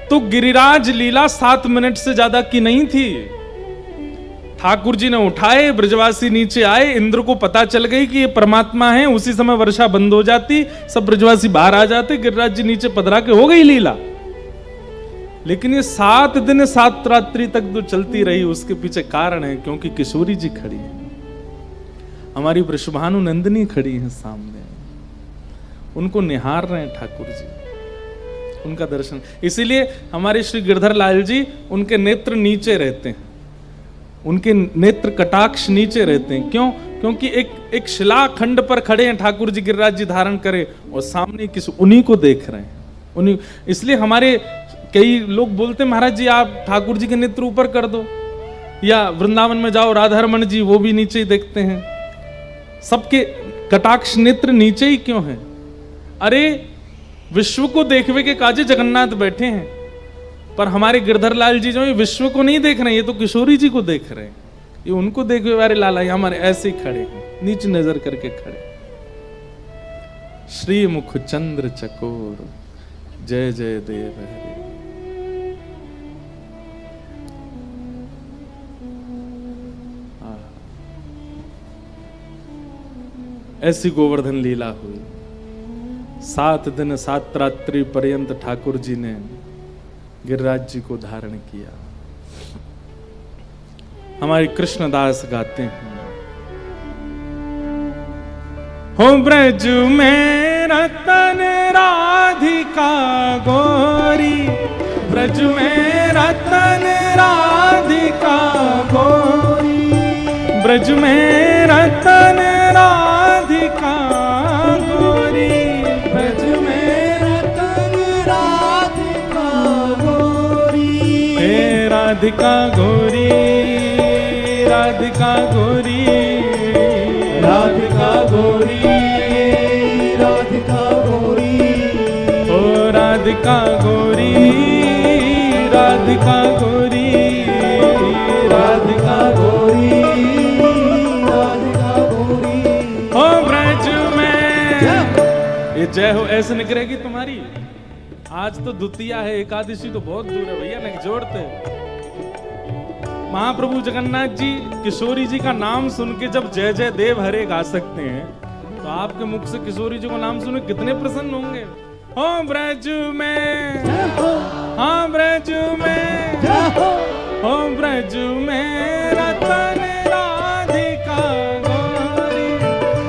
तो गिरिराज लीला 7 मिनट से ज्यादा की नहीं थी। ठाकुर जी ने उठाए, ब्रजवासी नीचे आए, इंद्र को पता चल गई कि ये परमात्मा है, उसी समय वर्षा बंद हो जाती, सब ब्रजवासी बाहर आ जाते, गिरिराज जी नीचे पधरा के हो गई लीला। लेकिन ये 7 दिन 7 रात्रि तक जो चलती रही, उसके पीछे कारण है, क्योंकि किशोरी जी खड़ी है, हमारी वृषभानु नंदिनी खड़ी है सामने, उनको निहार रहे हैं ठाकुर जी, उनका दर्शन। इसीलिए हमारे श्री गिरधर लाल जी, उनके नेत्र नीचे रहते हैं, उनके नेत्र कटाक्ष नीचे रहते हैं। क्यों? क्योंकि एक शिलाखंड पर खड़े हैं ठाकुर जी, गिरिराज जी धारण करे, और सामने किस उन्हीं को देख रहे हैं, उन्हीं। इसलिए हमारे कई लोग बोलते हैं, महाराज जी आप ठाकुर जी के नेत्र ऊपर कर दो, या वृंदावन में जाओ राधा रमन जी वो भी नीचे ही देखते हैं, सबके कटाक्ष नेत्र नीचे ही क्यों है? अरे विश्व को देखवे के काजे जगन्नाथ बैठे हैं, पर हमारे गिरधर लाल जी जो ये विश्व को नहीं देख रहे हैं, ये तो किशोरी जी को देख रहे हैं, ये उनको देखवे वाले लाला हमारे ऐसे ही खड़े हैं, नीचे नजर करके खड़े। श्री मुख चंद्र चकोर जय जय देव हरे। ऐसी गोवर्धन लीला हुई, 7 दिन 7 रात्रि पर्यंत ठाकुर जी ने गिरिराज जी को धारण किया। हमारे कृष्णदास गाते हैं, हो ब्रज में रतन राधिका गोरी, ब्रज में रतन राधिका गोरी, ब्रज में रतन राधिका गोरी, ब्रज में रतन राधिका गोरी। हे राधिका गोरी, राधिका गोरी, राधिका गोरी, राधिका गोरी, ओ राधिका गोरी, राधिका गोरी, राधिका गोरी, राधिका गोरी। ओ ब्रज में ये जय हो ऐसे निकलेगी तुम्हारी। आज तो द्वितीया है, एकादशी तो बहुत दूर है भैया, नहीं जोड़ते। महाप्रभु जगन्नाथ जी किशोरी जी का नाम सुन के जब जय जय देव हरे गा सकते हैं, तो आपके मुख से किशोरी जी का नाम सुने कितने प्रसन्न होंगे। हो ब्रज में, हाँ ब्रज में, हो ब्रज में रतन राधिका गोरी,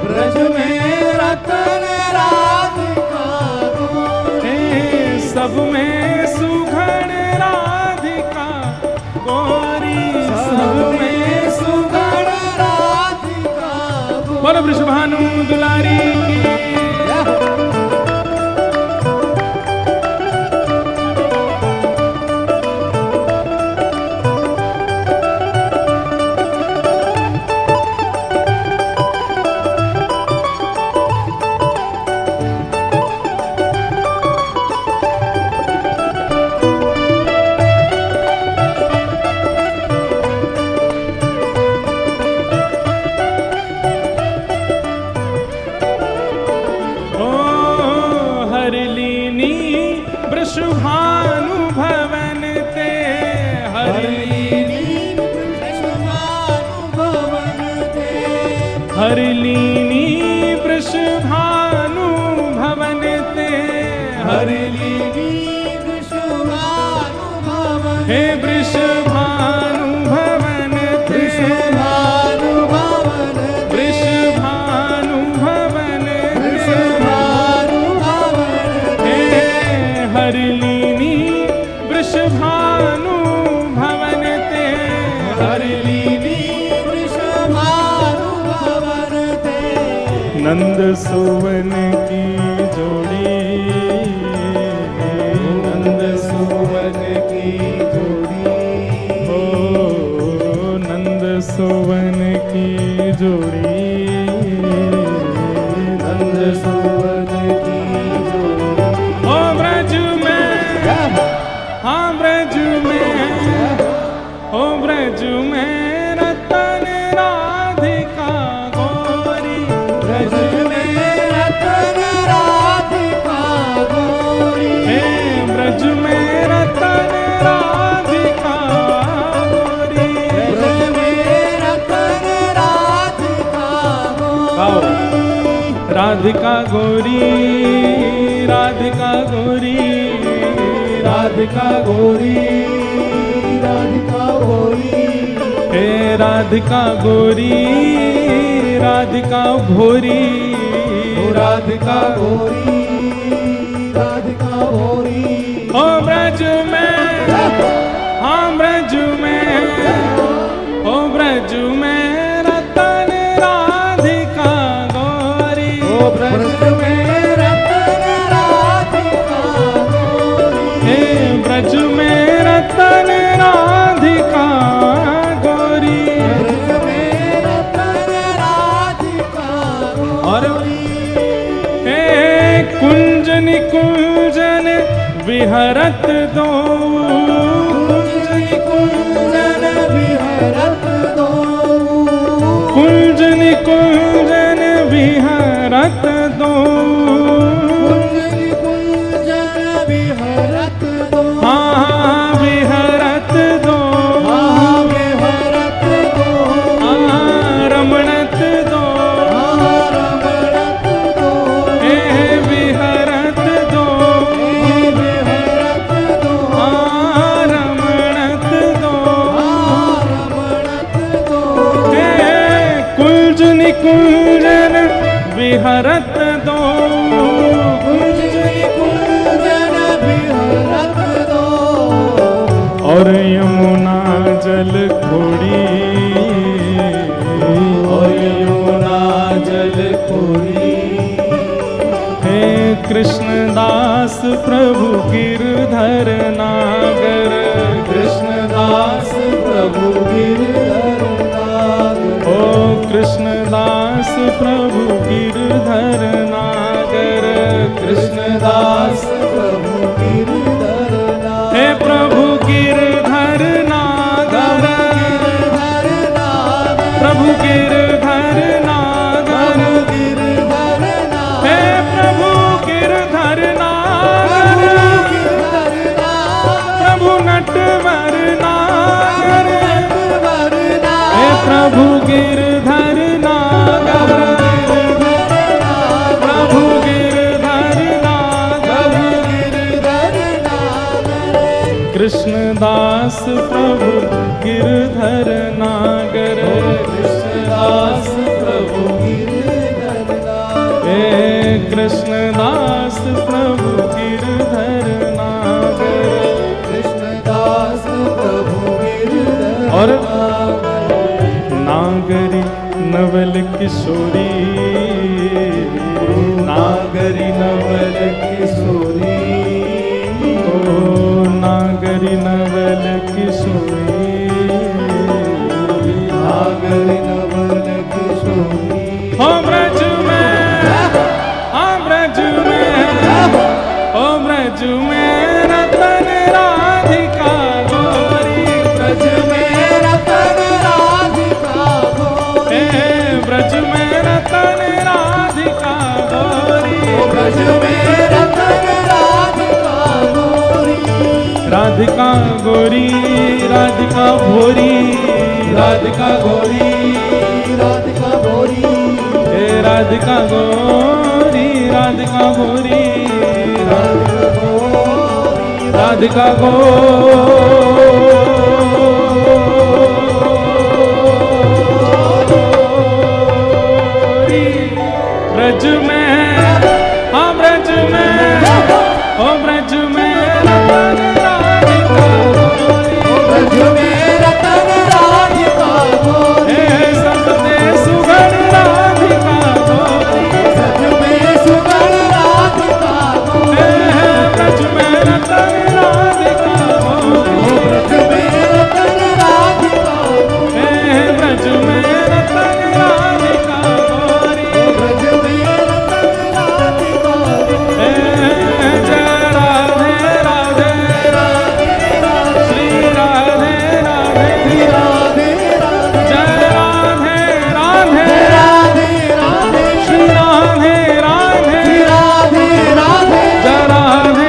ब्रज में रतन राधिका गोरी, सब में सुघड़ राधिका गोरी, सब में सुगण राधिका गोरी। बोलो वृषभानु दुलारी की। वृषभानु भवन ते, हरिलीनी वृषभानु भवन ते, हरिलीनी वृषभानु भवन ते, हरिलीनी वृषभानु भवन, हे वृषभानु भवन ते, वृषभानु भवन, वृषभानु भवन, वृषभानु भवन, हरिलीनी वृषभानु भवन ते, हरिलीनी वृषभानु भवन ते। नंद सुवन की जोड़ी, नंद सुवन की जोड़ी, ओ नंद सुवन की जोड़ी, नंद सुवन की जोड़ी। ओ ब्रज में, हाँ ब्रज में, ओ ब्रज में रतन राधिका गोरी, ब्रज में रतन राधिका गोरी, हे ब्रज में रतन राधिका गोरी। ब्रज में रतन राधिका गोरी। राधिका गोरी, राधिका गोरी, राधिका गोरी, राधिका गोरी, हे राधिका गोरी, राधिका भोरी, राधिका गोरी, राधिका गोरी। ओ ब्रज में, हाँ ब्रज में, ओ ब्रज में रतन राधिका गोरी, ओ ब्रज में रतन राधिका गोरी, हे ब्रज में रतन राधिका गोरी। ब्रज में रतन राधिका और गोरी। हे कुंज निकुंजन विहरत दो, कुंजन विहरत दो, कुंज निकुंजन विहरत दो, कुंजन विहरत दो, हाँ विहरत दो, हाँ विहरत दो, हाँ रमणत दो, हाँ रमणत दो, हे विहरत दो, हे विहरत दो, हाँ रमणत दो, हाँ रमणत दो, हे कुंज निकुंजन विहरत दो, कृष्णदास प्रभु गिरधर नागर, कृष्णदास प्रभु गिरधर नागर, ओ कृष्णदास प्रभु गिरधर नागर, कृष्णदास प्रभु गिरधर नागर, हे प्रभु गिरधर नागर, गिरधर नागर, प्रभु गिरधर नागर, गिरधर नागर, हे प्रभु गिरधर नागर, गिरधर नागर, प्रभु नटवर नागर, गिरधर हे नागर, प्रभु गिरधर नागर, प्रभु गिरधर नागर, गिरधर नागर, कृष्णदास प्रभु गिरधर नागर, कृष्णदास प्रभु गिरधर नागर, हे कृष्णदास प्रभु गिरधर नागर। कृष्णदास प्रभु गिरधर और नागर, नागरी नवल किशोरी, नागरी नवल किशोरी, ओ नागरी नवल किशोरी, नागर नवल किशोरी, हो ब्रज में, हो ब्रज में, हो ब्रज में रतन राधिका गोरी, ब्रज में रतन राधिका गोरी, हे ब्रज में रतन राधिका गोरी, ब्रज में रतन राधिका गोरी, राधिका गोरी, राधिका भोरी, राधिका गोरी, राधिका गोरी, हे राधिका गोरी, राधिका भोरी, राधिका राधिका गोरी, गोरी, ब्रज में, हाँ ब्रज में, ओ ब्रज में रतन राधिका गोरी, ब्रज में रतन राधिका गोरी, हे सबते सुगण राधिका गोरी, ब्रज में सुगण राधिका गोरी, हे ब्रज में रतन राधिका गोरी, ब्रज में रतन राधिका गोरी, हे ब्रज में रतन राधिका गोरी, ब्रज में रतन राधिका गोरी, हे जय राधे राधे, श्री राधे राधे, राधे राधे, जय राधे राधे, राधे राधे, श्री राधे राधे, राधे राधे, जय राधे राधे, राधे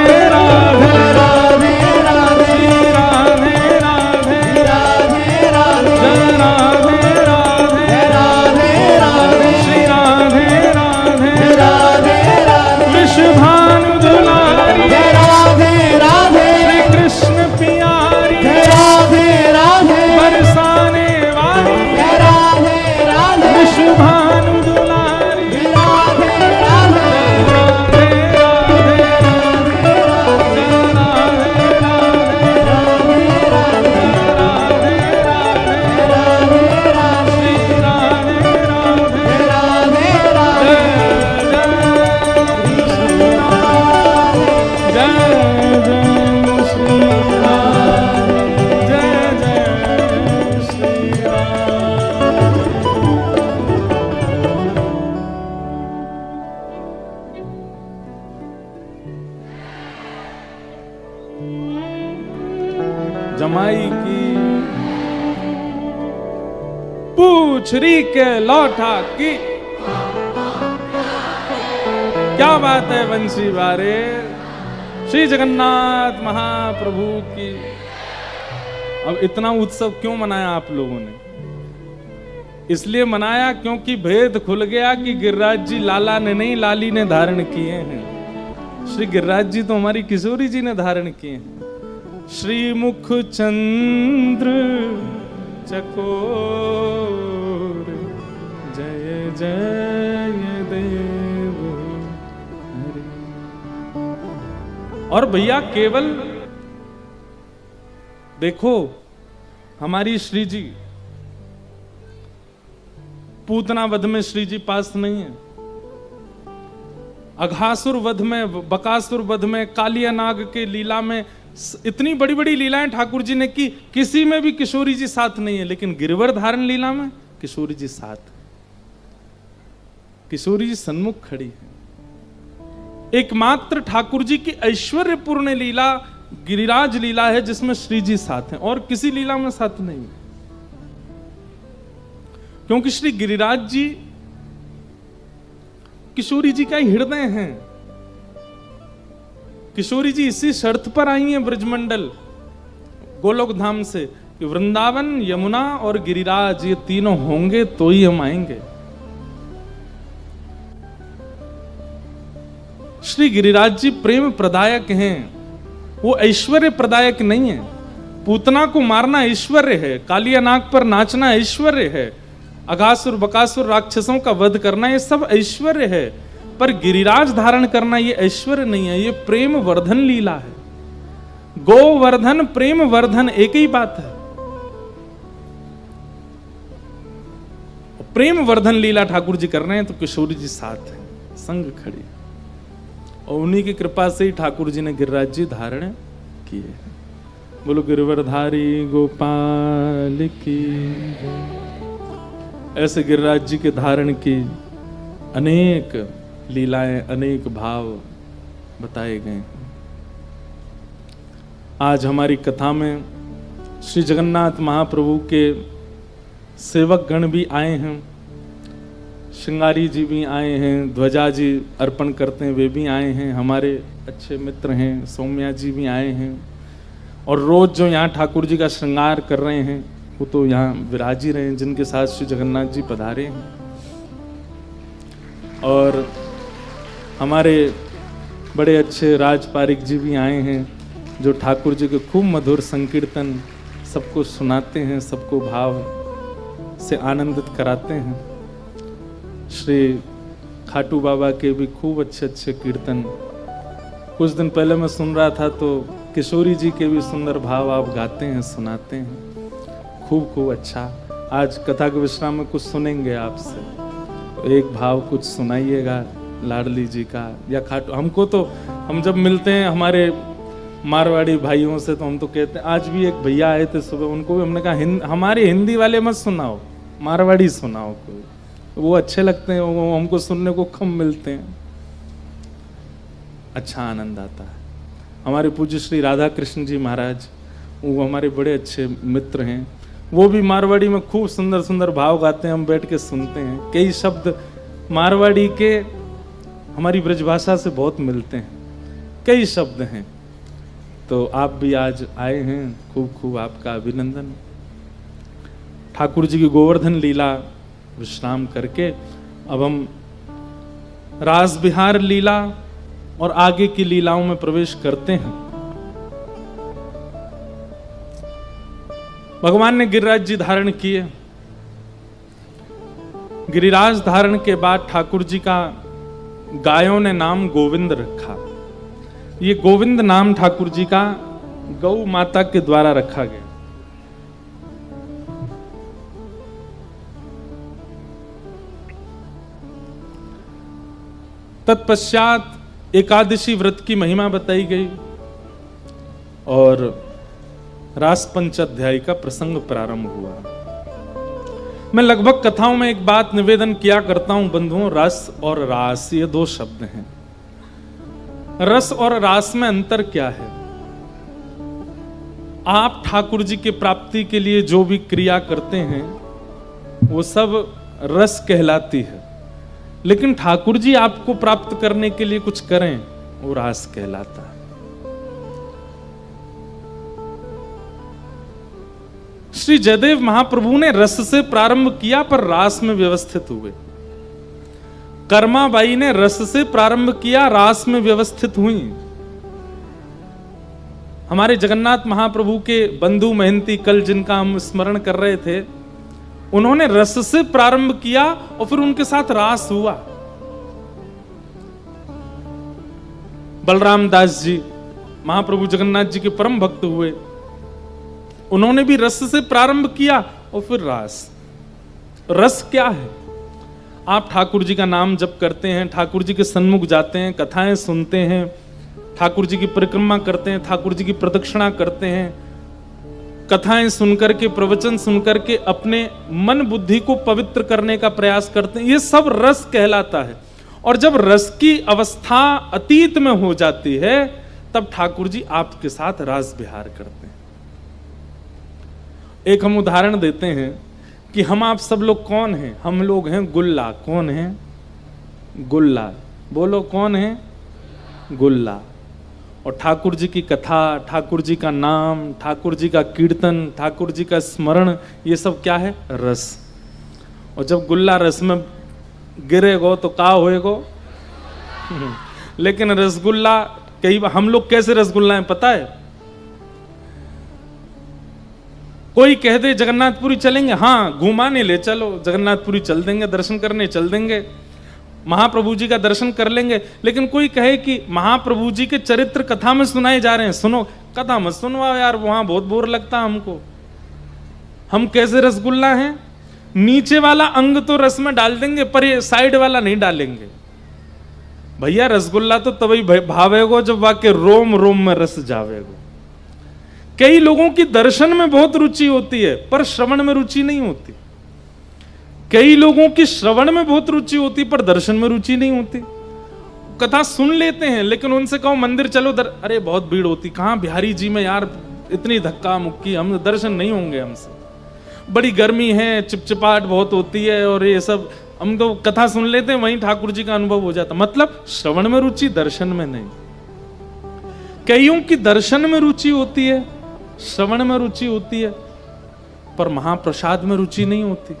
राधे, श्री राधे राधे, राधे राधे, जय राधे राधे, राधे राधे, श्री राधे राधे, राधे राधे, विश्वभानु दुलारी, जय राधे राधे, श्री कृष्ण प्यारी, जय राधे राधे, बरसाने वाली, जय राधे राधे, विश्वभानु दुलारी, राधे राधे, राधे राधे, जय राधे राधे, राधे राधे, श्री राधे राधे, राधे राधे, जय जय श्री राम, जय जय श्री राम। जमाई की पूछरी के लौटा की, क्या बात है बंसी बारे, श्री जगन्नाथ महाप्रभु की। अब इतना उत्सव क्यों मनाया आप लोगों ने? इसलिए मनाया क्योंकि भेद खुल गया कि गिरिराज जी लाला ने नहीं, लाली ने धारण किए हैं। श्री गिरिराज जी तो हमारी किशोरी जी ने धारण किए हैं। श्री मुख चंद्र चकोर, जय जय देव हरि। और भैया केवल देखो, हमारी श्री जी पूतना वध में श्री जी पास नहीं है। अघासुर वध में, बकासुर वध में, कालिया नाग के लीला में इतनी बड़ी बड़ी लीलाएं ठाकुर जी ने की, किसी में भी किशोरी जी साथ नहीं है। लेकिन गिरवर धारण लीला में किशोरी जी साथ, किशोरी जी सन्मुख खड़ी है। एकमात्र ठाकुर जी की ऐश्वर्यपूर्ण लीला गिरिराज लीला है जिसमें श्री जी साथ हैं, और किसी लीला में साथ नहीं है। क्योंकि श्री गिरिराज जी किशोरी जी का हृदय हैं। किशोरी जी इसी शर्त पर आई हैं ब्रजमंडल गोलोक धाम से कि वृंदावन, यमुना और गिरिराज ये तीनों होंगे तो ही हम आएंगे। श्री गिरिराज जी प्रेम प्रदायक हैं, वो ऐश्वर्य प्रदायक नहीं है। पूतना को मारना ऐश्वर्य है, कालिया नाग पर नाचना ऐश्वर्य है, अघासुर बकासुर राक्षसों का वध करना ये सब ऐश्वर्य है। पर गिरिराज धारण करना ये ऐश्वर्य नहीं है, ये प्रेम वर्धन लीला है। गोवर्धन प्रेम वर्धन एक ही बात है। प्रेम वर्धन लीला ठाकुर जी कर रहे हैं तो किशोरी जी साथ है, संग खड़ी, और उन्हीं की कृपा से ही ठाकुर जी ने गिरिराज जी धारण किए। बोलो गिरवरधारी गोपाल की। ऐसे गिरिराज जी के धारण की अनेक लीलाएं, अनेक भाव बताए गए। आज हमारी कथा में श्री जगन्नाथ महाप्रभु के सेवक गण भी आए हैं, श्रृंगारी जी भी आए हैं, ध्वजा जी अर्पण करते हैं वे भी आए हैं, हमारे अच्छे मित्र हैं सौम्या जी भी आए हैं, और रोज जो यहाँ ठाकुर जी का श्रृंगार कर रहे हैं वो तो यहाँ विराज ही रहे हैं, जिनके साथ श्री जगन्नाथ जी पधारे हैं। और हमारे बड़े अच्छे राज पारिक जी भी आए हैं, जो ठाकुर जी के खूब मधुर संकीर्तन सबको सुनाते हैं, सबको भाव से आनंदित कराते हैं। श्री खाटू बाबा के भी खूब अच्छे अच्छे कीर्तन कुछ दिन पहले मैं सुन रहा था, तो किशोरी जी के भी सुंदर भाव आप गाते हैं, सुनाते हैं, खूब खूब अच्छा। आज कथा के विश्राम में कुछ सुनेंगे आपसे, तो एक भाव कुछ सुनाइएगा लाडली जी का या खाटू। हमको तो हम जब मिलते हैं हमारे मारवाड़ी भाइयों से तो हम तो कहते हैं, आज भी एक भैया आए थे सुबह, उनको भी हमने कहा हमारे हिंदी वाले मत सुनाओ, मारवाड़ी सुनाओ कोई, वो अच्छे लगते हैं, वो हमको सुनने को कम मिलते हैं, अच्छा आनंद आता है। हमारे पूज्य श्री राधा कृष्ण जी महाराज, वो हमारे बड़े अच्छे मित्र हैं, वो भी मारवाड़ी में खूब सुंदर सुंदर भाव गाते हैं, हम बैठ के सुनते हैं। कई शब्द मारवाड़ी के हमारी ब्रजभाषा से बहुत मिलते हैं, कई शब्द हैं। तो आप भी आज आए हैं, खूब खूब आपका अभिनंदन। ठाकुर जी की गोवर्धन लीला विश्राम करके अब हम रास बिहार लीला और आगे की लीलाओं में प्रवेश करते हैं। भगवान ने गिरिराज जी धारण किए। गिरिराज धारण के बाद ठाकुर जी का गायों ने नाम गोविंद रखा। ये गोविंद नाम ठाकुर जी का गौ माता के द्वारा रखा गया। तत्पश्चात एकादशी व्रत की महिमा बताई गई और रास पंचाध्यायी का प्रसंग प्रारंभ हुआ। मैं लगभग कथाओं में एक बात निवेदन किया करता हूं बंधुओं, रस और रास ये दो शब्द हैं। रस और रास में अंतर क्या है? आप ठाकुर जी की प्राप्ति के लिए जो भी क्रिया करते हैं वो सब रस कहलाती है, लेकिन ठाकुर जी आपको प्राप्त करने के लिए कुछ करें वो रास कहलाता है। श्री जयदेव महाप्रभु ने रस से प्रारंभ किया पर रास में व्यवस्थित हुए। कर्माबाई ने रस से प्रारंभ किया, रास में व्यवस्थित हुई। हमारे जगन्नाथ महाप्रभु के बंधु महंती कल जिनका हम स्मरण कर रहे थे, उन्होंने रस से प्रारंभ किया और फिर उनके साथ रास हुआ। बलराम दास जी महाप्रभु जगन्नाथ जी के परम भक्त हुए, उन्होंने भी रस से प्रारंभ किया और फिर रास। रस क्या है? आप ठाकुर जी का नाम जप करते हैं, ठाकुर जी के सन्मुख जाते हैं, कथाएं सुनते हैं, ठाकुर जी की परिक्रमा करते हैं, ठाकुर जी की प्रदक्षिणा करते हैं, कथाएं सुनकर के, प्रवचन सुनकर के अपने मन बुद्धि को पवित्र करने का प्रयास करते हैं, ये सब रस कहलाता है। और जब रस की अवस्था अतीत में हो जाती है तब ठाकुर जी आपके साथ रास विहार करते हैं। एक हम उदाहरण देते हैं कि हम आप सब लोग कौन हैं? हम लोग हैं गुल्ला। कौन है? गुल्ला। बोलो कौन है? गुल्ला। और ठाकुर जी की कथा, ठाकुर जी का नाम, ठाकुर जी का कीर्तन, ठाकुर जी का स्मरण, ये सब क्या है? रस। और जब गुल्ला रस में गिरेगो तो का होएगो? लेकिन रसगुल्ला, कई बार हम लोग कैसे रसगुल्ला हैं पता है? कोई कह दे जगन्नाथपुरी चलेंगे, हाँ घुमाने ले चलो, जगन्नाथपुरी चल देंगे, दर्शन करने चल देंगे, महाप्रभु जी का दर्शन कर लेंगे। लेकिन कोई कहे कि महाप्रभु जी के चरित्र कथा में सुनाए जा रहे हैं, सुनो, कथा मत सुनवाओ यार, वहां बहुत बोर लगता हमको। हम कैसे रसगुल्ला हैं? नीचे वाला अंग तो रस में डाल देंगे पर ये साइड वाला नहीं डालेंगे। भैया रसगुल्ला तो तभी भावेगो जब वाके रोम रोम में रस जावेगो। कई लोगों की दर्शन में बहुत रुचि होती है पर श्रवण में रुचि नहीं होती। कई लोगों की श्रवण में बहुत रुचि होती पर दर्शन में रुचि नहीं होती। कथा सुन लेते हैं लेकिन उनसे कहो मंदिर चलो, अरे बहुत भीड़ होती, कहां बिहारी जी में यार इतनी धक्का मुक्की, हम दर्शन नहीं होंगे हमसे, बड़ी गर्मी है, चिपचिपाहट बहुत होती है और ये सब। हम तो कथा सुन लेते हैं, वहीं ठाकुर जी का अनुभव हो जाता। मतलब श्रवण में रुचि, दर्शन में नहीं। कईयों की दर्शन में रुचि होती है, श्रवण में रुचि होती है, पर महाप्रसाद में रुचि नहीं होती।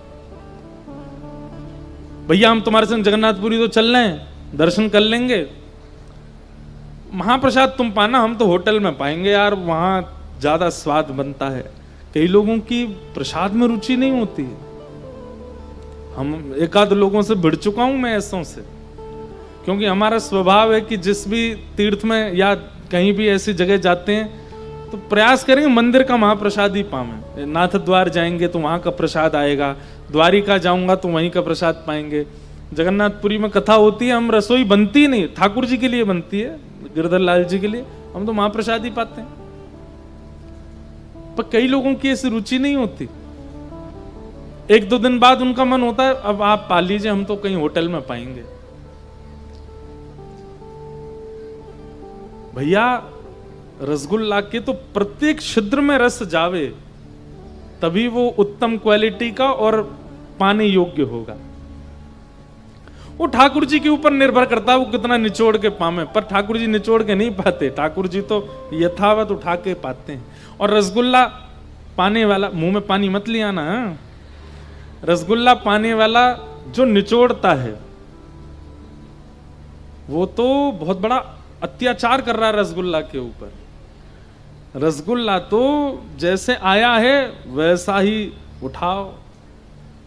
भैया हम तुम्हारे संग जगन्नाथपुरी तो चल रहे हैं, दर्शन कर लेंगे, महाप्रसाद तुम पाना, हम तो होटल में पाएंगे यार, वहां ज्यादा स्वाद बनता है। कई लोगों की प्रसाद में रुचि नहीं होती है। हम एक आध लोगों से भिड़ चुका हूं मैं ऐसों से, क्योंकि हमारा स्वभाव है कि जिस भी तीर्थ में या कहीं भी ऐसी जगह जाते हैं तो प्रयास करेंगे मंदिर का महाप्रसाद ही पावें। नाथ द्वार जाएंगे तो वहां का प्रसाद आएगा, द्वारिका जाऊंगा तो वहीं का प्रसाद पाएंगे। जगन्नाथपुरी में कथा होती है, हम रसोई बनती नहीं, ठाकुर जी के लिए बनती है, गिरधर लाल जी के लिए, हम तो महाप्रसाद ही पाते हैं। पर कई लोगों की ऐसी रुचि नहीं होती। एक दो दिन बाद उनका मन होता है अब आप पा लीजिए, हम तो कहीं होटल में पाएंगे। भैया रसगुल्ला के तो प्रत्येक छिद्र में रस जावे तभी वो उत्तम क्वालिटी का और पाने योग्य होगा। वो ठाकुर जी के ऊपर निर्भर करता है वो कितना निचोड़ के पावे, पर ठाकुर जी निचोड़ के नहीं पाते, ठाकुर जी तो यथावत उठा के पाते हैं। और रसगुल्ला पाने वाला, मुंह में पानी मत ले आना, रसगुल्ला पाने वाला जो निचोड़ता है वो तो बहुत बड़ा अत्याचार कर रहा है रसगुल्ला के ऊपर। रसगुल्ला तो जैसे आया है वैसा ही उठाओ,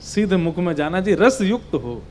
सीधे मुख में जाना जी, रस युक्त हो।